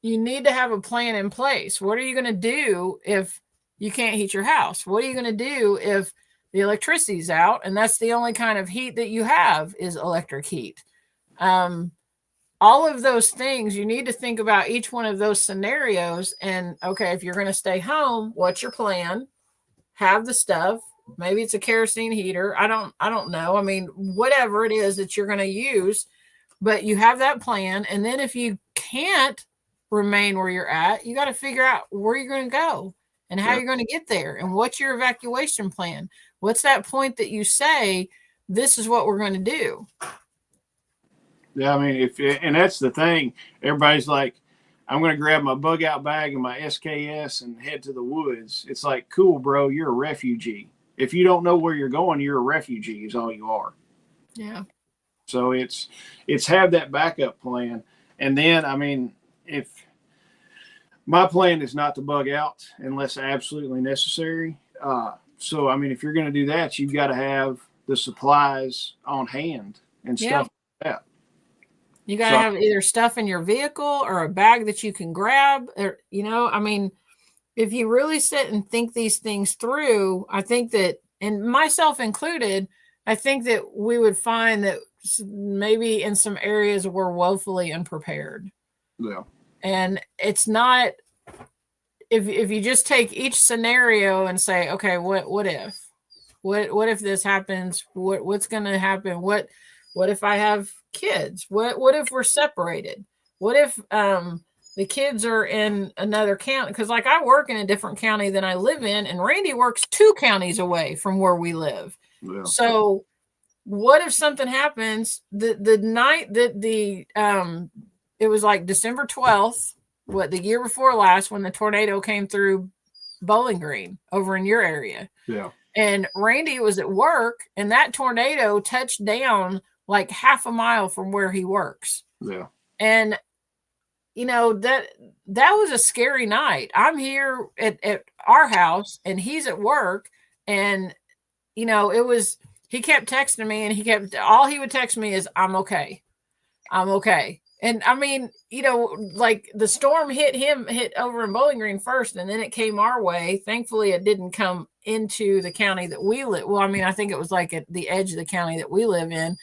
you need to have a plan in place. What are you going to do if you can't heat your house? What are you going to do if the electricity's out and that's the only kind of heat that you have is electric heat? All of those things, you need to think about each one of those scenarios. And okay, if you're going to stay home, what's your plan? Have the stuff. Maybe it's a kerosene heater. I don't know. I mean, whatever it is that you're going to use, but you have that plan. And then if you can't remain where you're at, you got to figure out where you're going to go and how you're going to get there and what's your evacuation plan. What's that point that you say, this is what we're going to do? Yeah, I mean, and that's the thing. Everybody's like, I'm going to grab my bug out bag and my SKS and head to the woods. It's like, cool, bro, you're a refugee. If you don't know where you're going, you're a refugee is all you are. Yeah. So it's have that backup plan. And then, I mean, if my plan is not to bug out unless absolutely necessary. So, I mean, if you're going to do that, you've got to have the supplies on hand and stuff like that. You got to have either stuff in your vehicle or a bag that you can grab. Or, I mean, if you really sit and think these things through, I think that, and myself included, I think that we would find that maybe in some areas we're woefully unprepared. Yeah. And it's not, if you just take each scenario and say, okay, what if this happens? What's going to happen? What if I have kids? What if we're separated? What if the kids are in another county? Because like I work in a different county than I live in, and Randy works 2 counties away from where we live. Yeah. So what if something happens the night that it was like December 12th, the year before last, when the tornado came through Bowling Green over in your area. Yeah. And Randy was at work and that tornado touched down like half a mile from where he works. Yeah. And that was a scary night. I'm here at our house and he's at work, and he kept texting me, and all he would text me is, I'm okay. I'm okay. And I mean, like the storm hit over in Bowling Green first, and then it came our way. Thankfully, it didn't come into the county that we live. Well, I mean, I think it was like at the edge of the county that we live in,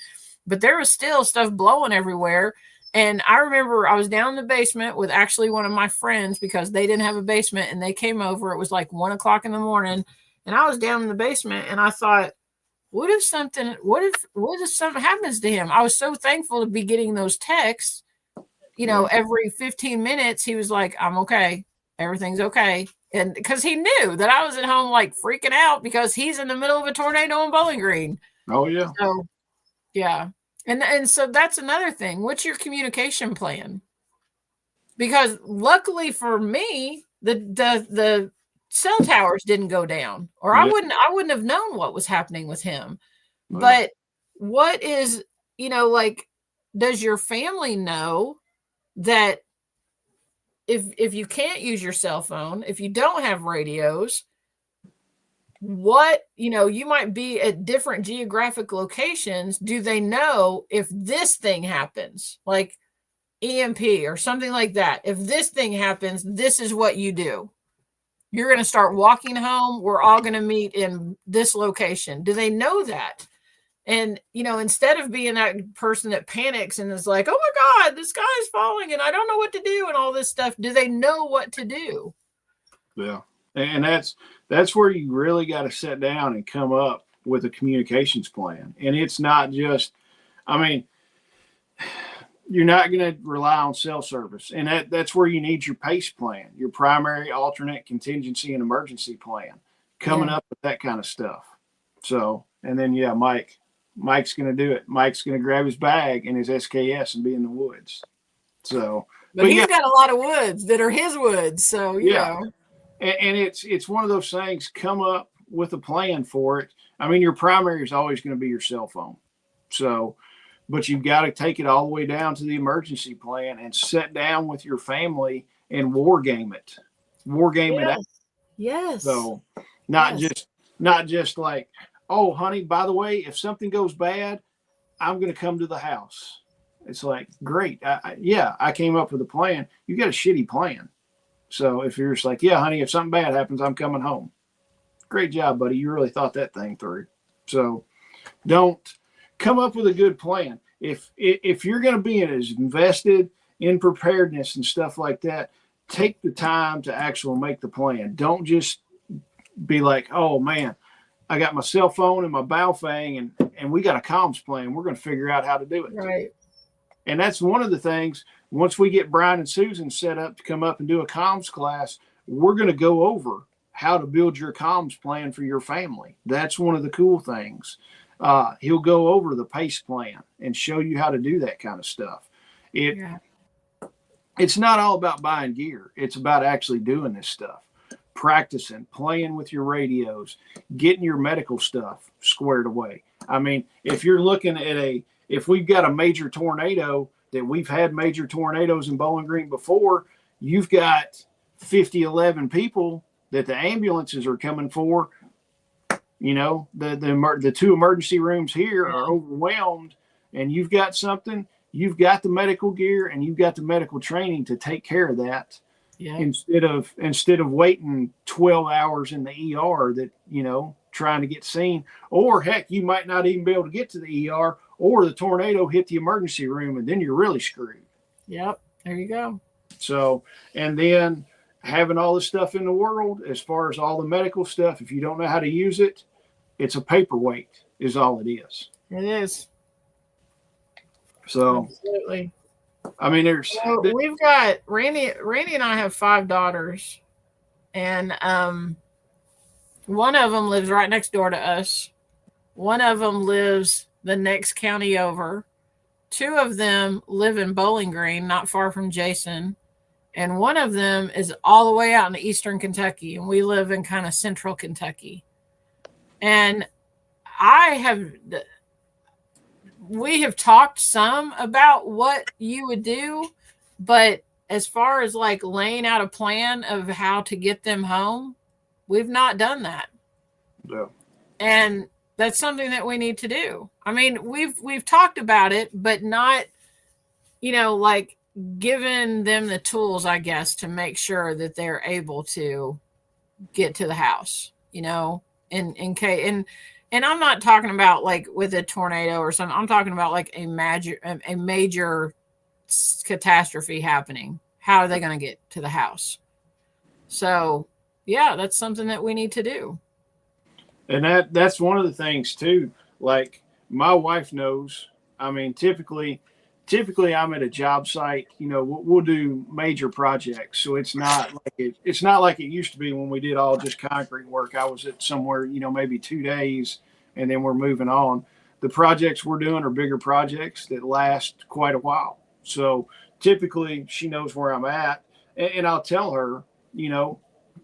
but there was still stuff blowing everywhere. And I remember I was down in the basement with actually one of my friends because they didn't have a basement, and they came over. It was like 1:00 in the morning, and I was down in the basement, and I thought, what if something happens to him? I was so thankful to be getting those texts. Every 15 minutes, he was like, I'm okay. Everything's okay. And because he knew that I was at home, like freaking out because he's in the middle of a tornado in Bowling Green. Oh, yeah. So, yeah. And so that's another thing. What's your communication plan? Because luckily for me, the cell towers didn't go down, or I wouldn't have known what was happening with him. Wow. But what is, does your family know that if you can't use your cell phone, if you don't have radios, you might be at different geographic locations. Do they know if this thing happens, like EMP or something like that? If this thing happens, this is what you do. You're going to start walking home. We're all going to meet in this location. Do they know that? And, instead of being that person that panics and is like, oh my God, the sky is falling and I don't know what to do and all this stuff, do they know what to do? Yeah. And that's where you really got to sit down and come up with a communications plan. And it's not just, you're not going to rely on cell service. And that's where you need your PACE plan, your primary, alternate, contingency, and emergency plan, coming up with that kind of stuff. So, and then, Mike's going to do it. Mike's going to grab his bag and his SKS and be in the woods. So, but he's got a lot of woods that are his woods. So, you know. And it's one of those things, come up with a plan for it. Your primary is always going to be your cell phone. So, but you've got to take it all the way down to the emergency plan and sit down with your family and war game it. war game it out. Yes. So not just like, oh, honey, by the way, if something goes bad, I'm going to come to the house. It's like, great. I came up with a plan. You got a shitty plan. So if you're just like, yeah, honey, if something bad happens, I'm coming home. Great job, buddy. You really thought that thing through. So don't come up with a good plan. If you're going to be as invested in preparedness and stuff like that, take the time to actually make the plan. Don't just be like, oh man, I got my cell phone and my Baofeng and we got a comms plan. We're going to figure out how to do it. Right. And that's one of the things. Once we get Brian and Susan set up to come up and do a comms class, we're going to go over how to build your comms plan for your family. That's one of the cool things. He'll go over the PACE plan and show you how to do that kind of stuff. It's not all about buying gear. It's about actually doing this stuff, practicing, playing with your radios, getting your medical stuff squared away. I mean, if you're looking at if we've got a major tornado, that we've had major tornadoes in Bowling Green before, you've got 11 people that the ambulances are coming for. You know, the two emergency rooms here are overwhelmed, and you've got something, you've got the medical gear and you've got the medical training to take care of that. Yeah. Instead of waiting 12 hours in the ER that, you know, trying to get seen, or heck, you might not even be able to get to the ER, or the tornado hit the emergency room and then you're really screwed. Yep. There you go. So, and then having all this stuff in the world, as far as all the medical stuff, if you don't know how to use it, it's a paperweight is all it is. It is. So, absolutely. I mean, we've got Randy and I have 5 daughters, and one of them lives right next door to us. One of them lives the next county over. 2 of them live in Bowling Green, not far from Jason. And one of them is all the way out in eastern Kentucky, and we live in kind of central Kentucky. And we have talked some about what you would do, but as far as like laying out a plan of how to get them home, we've not done that. No. And that's something that we need to do. I mean, we've talked about it, but not, you know, like giving them the tools, I guess, to make sure that they're able to get to the house, you know, in case. And I'm not talking about like with a tornado or something. I'm talking about like a major catastrophe happening. How are they going to get to the house? So, yeah, that's something that we need to do. And that's one of the things too. Like my wife knows. I mean, typically I'm at a job site. You know, we'll do major projects, so it's not like it used to be when we did all just concrete work. I was at somewhere, you know, maybe 2 days, and then we're moving on. The projects we're doing are bigger projects that last quite a while. So typically she knows where I'm at, and I'll tell her, you know,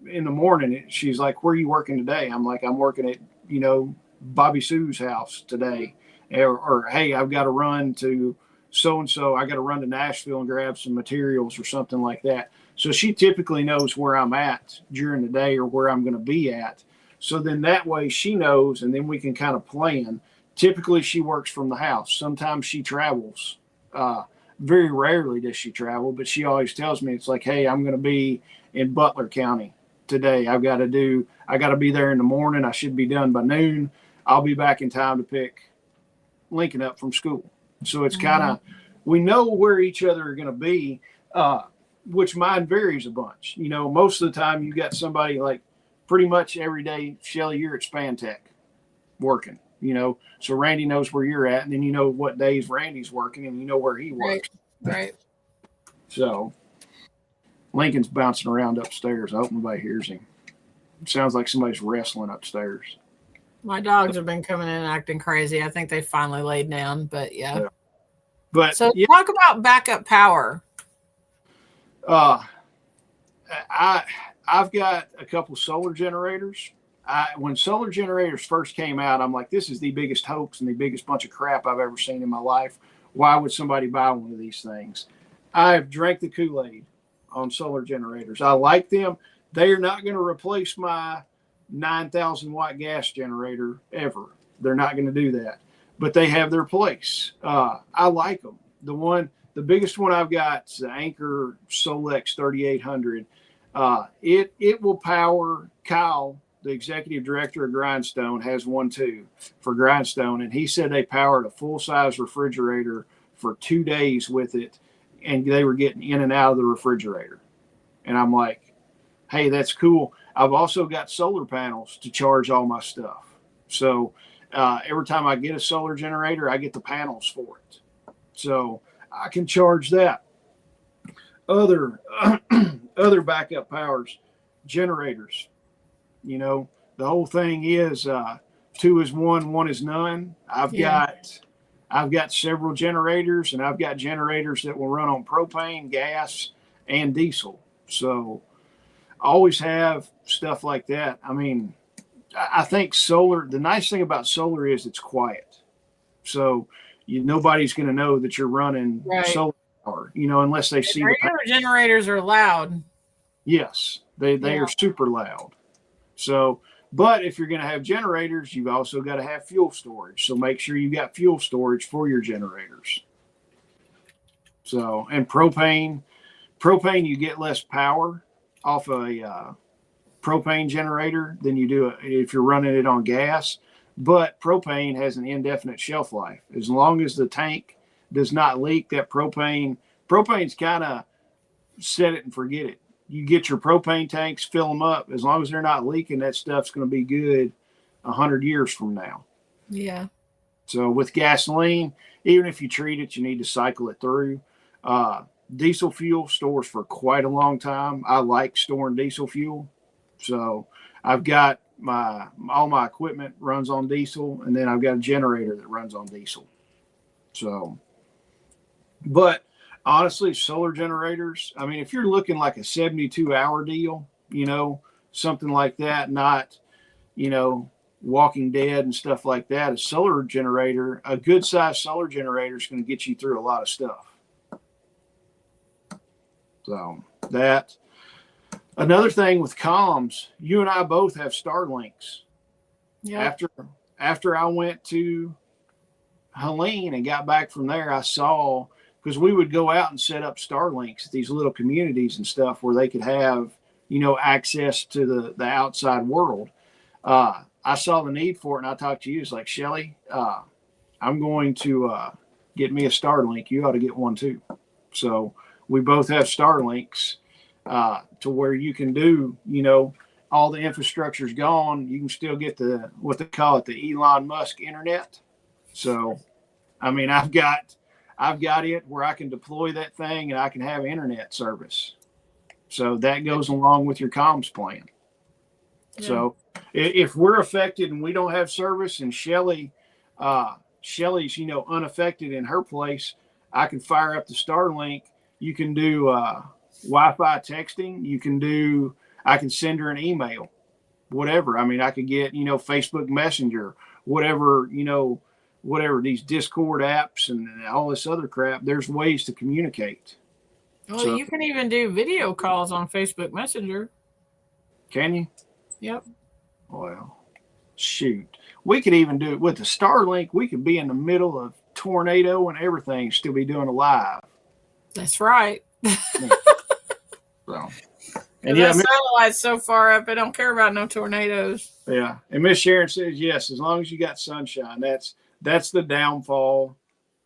in the morning, she's like, where are you working today? I'm like, I'm working at, you know, Bobby Sue's house today. Or hey, I've got to run to so-and-so. I got to run to Nashville and grab some materials or something like that. So she typically knows where I'm at during the day or where I'm going to be at. So then that way she knows, and then we can kind of plan. Typically she works from the house. Sometimes she travels. Very rarely does she travel, but she always tells me, it's like, hey, I'm going to be in Butler County today. I got to be there in the morning. I should be done by noon. I'll be back in time to pick Lincoln up from school. So it's kind of, we know where each other are going to be, which mine varies a bunch. You know, most of the time you got somebody like pretty much every day, Shelly, you're at Spantech working, you know, so Randy knows where you're at, and then you know what days Randy's working, and you know where he works. Right. So Lincoln's bouncing around upstairs. I hope nobody hears him. It sounds like somebody's wrestling upstairs. My dogs have been coming in and acting crazy. I think they finally laid down, but yeah. But so talk about backup power. I've got a couple solar generators. When solar generators first came out, I'm like, this is the biggest hoax and the biggest bunch of crap I've ever seen in my life. Why would somebody buy one of these things? I've drank the Kool-Aid on solar generators. I like them. They are not going to replace my 9,000 watt gas generator ever. They're not going to do that, but they have their place. I like them. The biggest one I've got is the Anchor Solex 3800. It will power. Kyle, the executive director of Grindstone, has one too for Grindstone, and he said they powered a full size refrigerator for 2 days with it, and they were getting in and out of the refrigerator. And I'm like, hey, that's cool. I've also got solar panels to charge all my stuff. So every time I get a solar generator, I get the panels for it. So I can charge that. Other backup powers, generators. You know, the whole thing is 2 is 1, 1 is none. I've got several generators, and I've got generators that will run on propane, gas, and diesel. So I always have stuff like that. I mean, I think solar, the nice thing about solar is it's quiet. So nobody's going to know that you're running solar power, unless they see the generators are loud. Yes, they are super loud. So, but if you're going to have generators, you've also got to have fuel storage. So make sure you got fuel storage for your generators. So, and propane, you get less power off a propane generator than you do if you're running it on gas. But propane has an indefinite shelf life. As long as the tank does not leak, that propane's kind of set it and forget it. You get your propane tanks, fill them up. As long as they're not leaking, that stuff's going to be good 100 years from now. Yeah. So with gasoline, even if you treat it, you need to cycle it through. Diesel fuel stores for quite a long time. I like storing diesel fuel. So I've got all my equipment runs on diesel, and then I've got a generator that runs on diesel. So, but honestly, solar generators, I mean, if you're looking like a 72-hour deal, something like that, not, Walking Dead and stuff like that, a solar generator, a good sized solar generator is going to get you through a lot of stuff. So that. Another thing with comms, you and I both have Starlinks. Yeah. After I went to Helene and got back from there, I saw, because we would go out and set up Starlinks at these little communities and stuff where they could have, access to the outside world. I saw the need for it, and I talked to you. It's like, Shelly, I'm going to get me a Starlink. You ought to get one too. So we both have Starlinks. To where you can do, all the infrastructure's gone. You can still get what they call it, the Elon Musk internet. So, I mean, I've got it where I can deploy that thing and I can have internet service. So that goes along with your comms plan. Yeah. So if we're affected and we don't have service, and Shelly's, unaffected in her place, I can fire up the Starlink. You can do, Wi-Fi texting. I can send her an email, whatever. I mean, I could get, Facebook Messenger, whatever, these Discord apps and all this other crap. There's ways to communicate. Well, so, you can even do video calls on Facebook Messenger. Can you? Yep. Well, shoot. We could even do it with the Starlink. We could be in the middle of tornado and everything, still be doing a live. That's right. So, and that satellite's so far up, I don't care about no tornadoes. Yeah, and Miss Sharon says yes, as long as you got sunshine. That's the downfall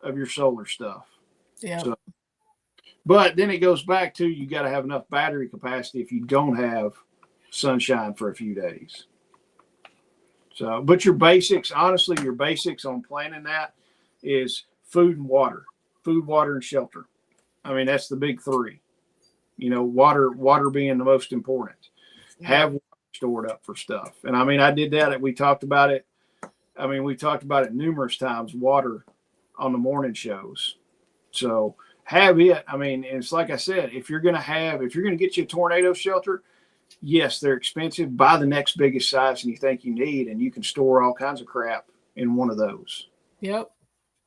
of your solar stuff. Yeah. So, but then it goes back to, you got to have enough battery capacity if you don't have sunshine for a few days. So, but your basics on planning that is food, water, and shelter. I mean, that's the big three. Water being the most important. Have water stored up for stuff. And I mean, I did that. We talked about it. I mean, we talked about it numerous times, water on the morning shows. So have it. I mean, it's like I said, if you're going to get you a tornado shelter, yes, they're expensive. Buy the next biggest size and you think you need, and you can store all kinds of crap in one of those. Yep.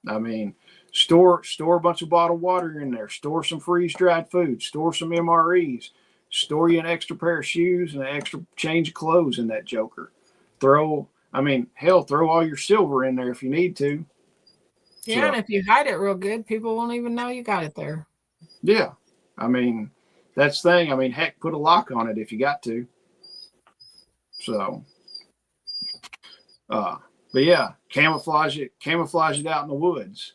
I mean, store a bunch of bottled water in there, store some freeze-dried food, store some MREs, store you an extra pair of shoes and an extra change of clothes in that joker. Throw all your silver in there if you need to. Yeah, So, and if you hide it real good, people won't even know you got it there. yeah. I mean, that's the thing. I mean, heck, put a lock on it if you got to. So, but yeah, camouflage it out in the woods.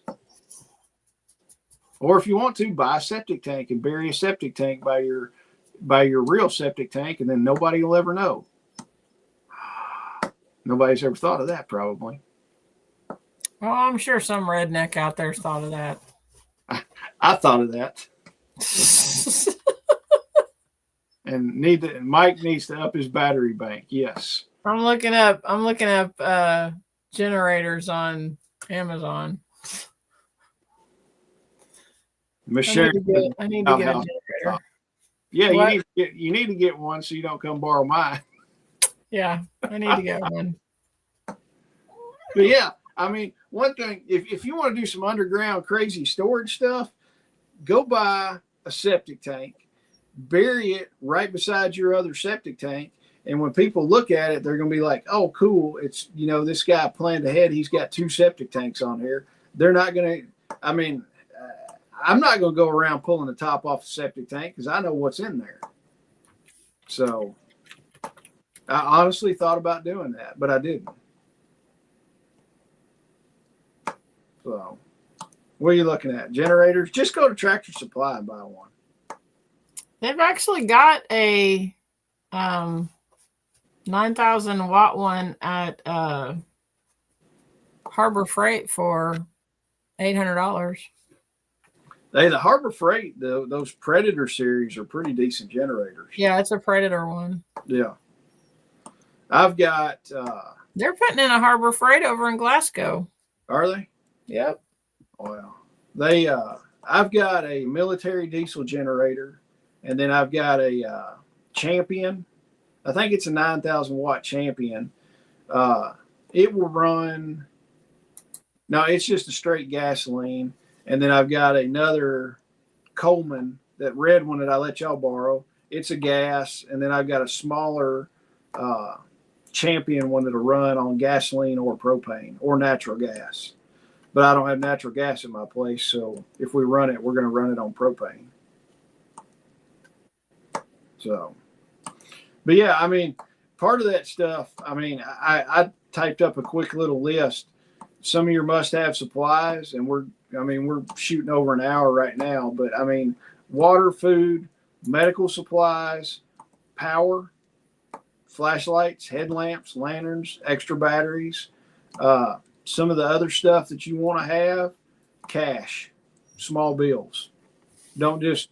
Or if you want to, buy a septic tank and bury a septic tank by your real septic tank, and then nobody will ever know. Nobody's ever thought of that, probably. Well, I'm sure some redneck out there's thought of that. I thought of that. And Mike needs to up his battery bank. Yes. I'm looking up generators on Amazon. Michelle, I need to get a generator. Yeah, you need to get one so you don't come borrow mine. Yeah, I need to get one. But yeah, I mean, one thing, if you want to do some underground crazy storage stuff, go buy a septic tank, bury it right beside your other septic tank, and when people look at it, they're going to be like, oh, cool, it's, this guy planned ahead, he's got 2 septic tanks on here. They're not going to, I'm not going to go around pulling the top off the septic tank because I know what's in there. So I honestly thought about doing that, but I didn't. So what are you looking at? Generators? Just go to Tractor Supply and buy one. They've actually got a 9,000 watt one at Harbor Freight for $800. Hey, the Harbor Freight, those Predator series are pretty decent generators. Yeah, it's a Predator one. Yeah. I've got... They're putting in a Harbor Freight over in Glasgow. Are they? Yep. Well, I've got a military diesel generator, and then I've got a Champion. I think it's a 9,000 watt Champion. It will run... No, it's just a straight gasoline. And then I've got another Coleman, that red one that I let y'all borrow. It's a gas. And then I've got a smaller Champion one that'll run on gasoline or propane or natural gas. But I don't have natural gas in my place. So if we run it, we're going to run it on propane. So, but yeah, I mean, part of that stuff, I mean, I typed up a quick little list. Some of your must-have supplies, and we're shooting over an hour right now, but I mean, water, food, medical supplies, power, flashlights, headlamps, lanterns, extra batteries, some of the other stuff that you want to have, cash, small bills. Don't just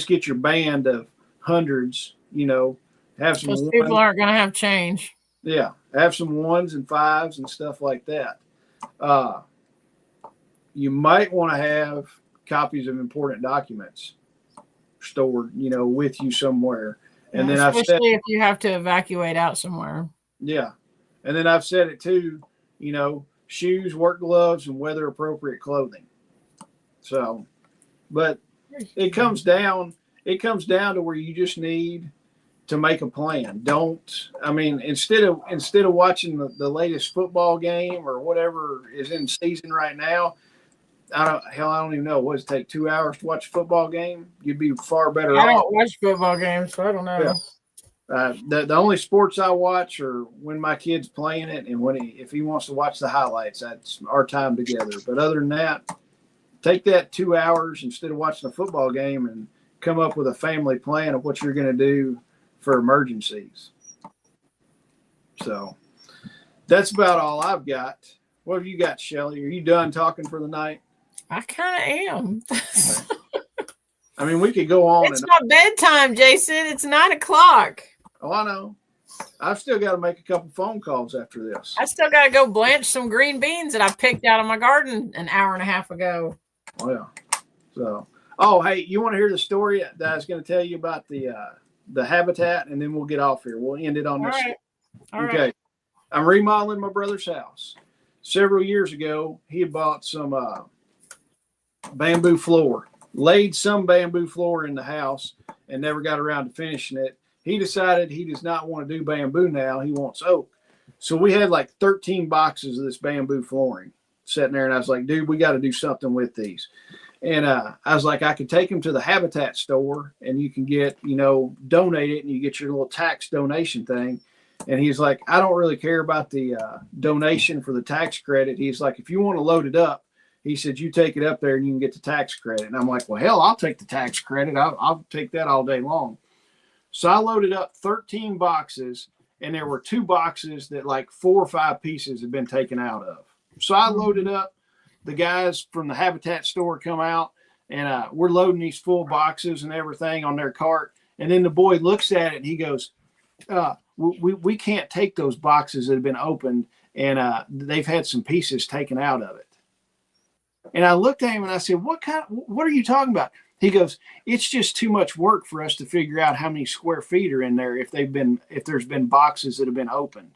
get your band of hundreds, have some. Because people aren't going to have change. Yeah, have some 1s and 5s and stuff like that. You might want to have copies of important documents stored, with you somewhere. And then especially if you have to evacuate out somewhere. Yeah. And then I've said it too, shoes, work gloves, and weather appropriate clothing. So, but it comes down to where you just need to make a plan. Instead of watching the latest football game or whatever is in season right now, I don't even know. What does it take, 2 hours to watch a football game? You'd be far better off. I don't watch football games, so I don't know. Yeah. The only sports I watch are when my kid's playing it, and if he wants to watch the highlights. That's our time together. But other than that, take that 2 hours instead of watching a football game and come up with a family plan of what you're going to do for emergencies. So that's about all I've got. What have you got, Shelly? Are you done talking for the night? I kind of am. I mean, we could go on. It's my bedtime, Jason. It's 9 o'clock. Oh, I know. I've still got to make a couple phone calls after this. I still got to go blanch some green beans that I picked out of my garden an hour and a half ago. Well, so, hey, you want to hear the story that I was going to tell you about the habitat, and then we'll get off here. We'll end it on this. All okay. Right. I'm remodeling my brother's house. Several years ago, he had bought some bamboo floor, laid some bamboo floor in the house and never got around to finishing it. He decided he does not want to do bamboo now. He wants oak. So we had like 13 boxes of this bamboo flooring sitting there. And I was like, dude, we got to do something with these. And I was like, I could take them to the Habitat store and you can get, donate it and you get your little tax donation thing. And he's like, I don't really care about the donation for the tax credit. He's like, if you want to load it up, he said, you take it up there and you can get the tax credit. And I'm like, well, hell, I'll take the tax credit. I'll take that all day long. So I loaded up 13 boxes, and there were 2 boxes that like 4 or 5 pieces had been taken out of. So I loaded up. The guys from the Habitat store come out, and we're loading these full boxes and everything on their cart. And then the boy looks at it and he goes, we can't take those boxes that have been opened, and they've had some pieces taken out of it. And I looked at him and I said, what are you talking about? He goes, it's just too much work for us to figure out how many square feet are in there if there's been boxes that have been opened.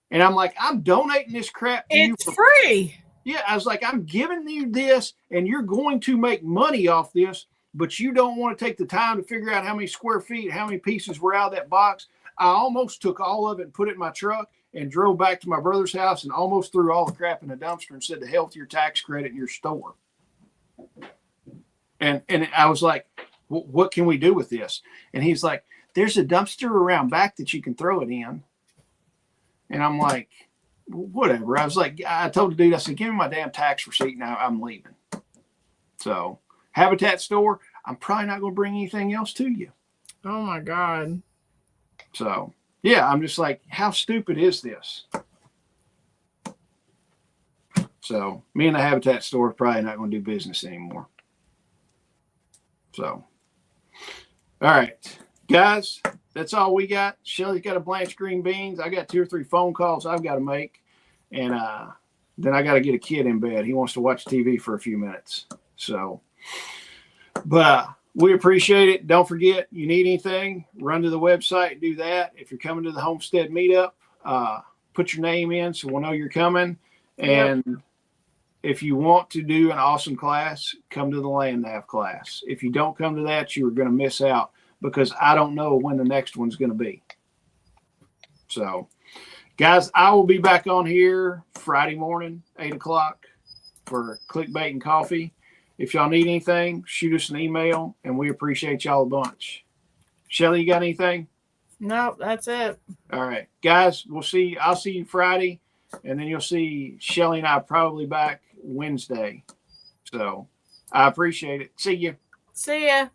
And I'm like, I'm donating this crap to you. It's free. Yeah, I was like, I'm giving you this and you're going to make money off this, but you don't want to take the time to figure out how many square feet, how many pieces were out of that box. I almost took all of it and put it in my truck and drove back to my brother's house and almost threw all the crap in the dumpster and said, the hell with your tax credit in your store. And I was like, what can we do with this? And he's like, there's a dumpster around back that you can throw it in. And I'm like, whatever. I was like, I told the dude, I said, give me my damn tax receipt now. I'm leaving. So Habitat store, I'm probably not going to bring anything else to you. Oh my God. So yeah, I'm just like, how stupid is this? So me and the Habitat store are probably not going to do business anymore. So, all right, guys, that's all we got. Shelly's got to blanch green beans. I got 2 or 3 phone calls I've got to make. And then I got to get a kid in bed. He wants to watch TV for a few minutes. So, but we appreciate it. Don't forget, you need anything, run to the website, do that. If you're coming to the Homestead meetup, put your name in so we'll know you're coming. And if you want to do an awesome class, come to the land nav class. If you don't come to that, you are going to miss out because I don't know when the next one's going to be. So, guys, I will be back on here Friday morning, 8 o'clock for Clickbait and Coffee. If y'all need anything, shoot us an email, and we appreciate y'all a bunch. Shelly, you got anything? Nope, that's it. All right, guys, I'll see you Friday, and then you'll see Shelly and I probably back Wednesday. So I appreciate it. See you. See ya.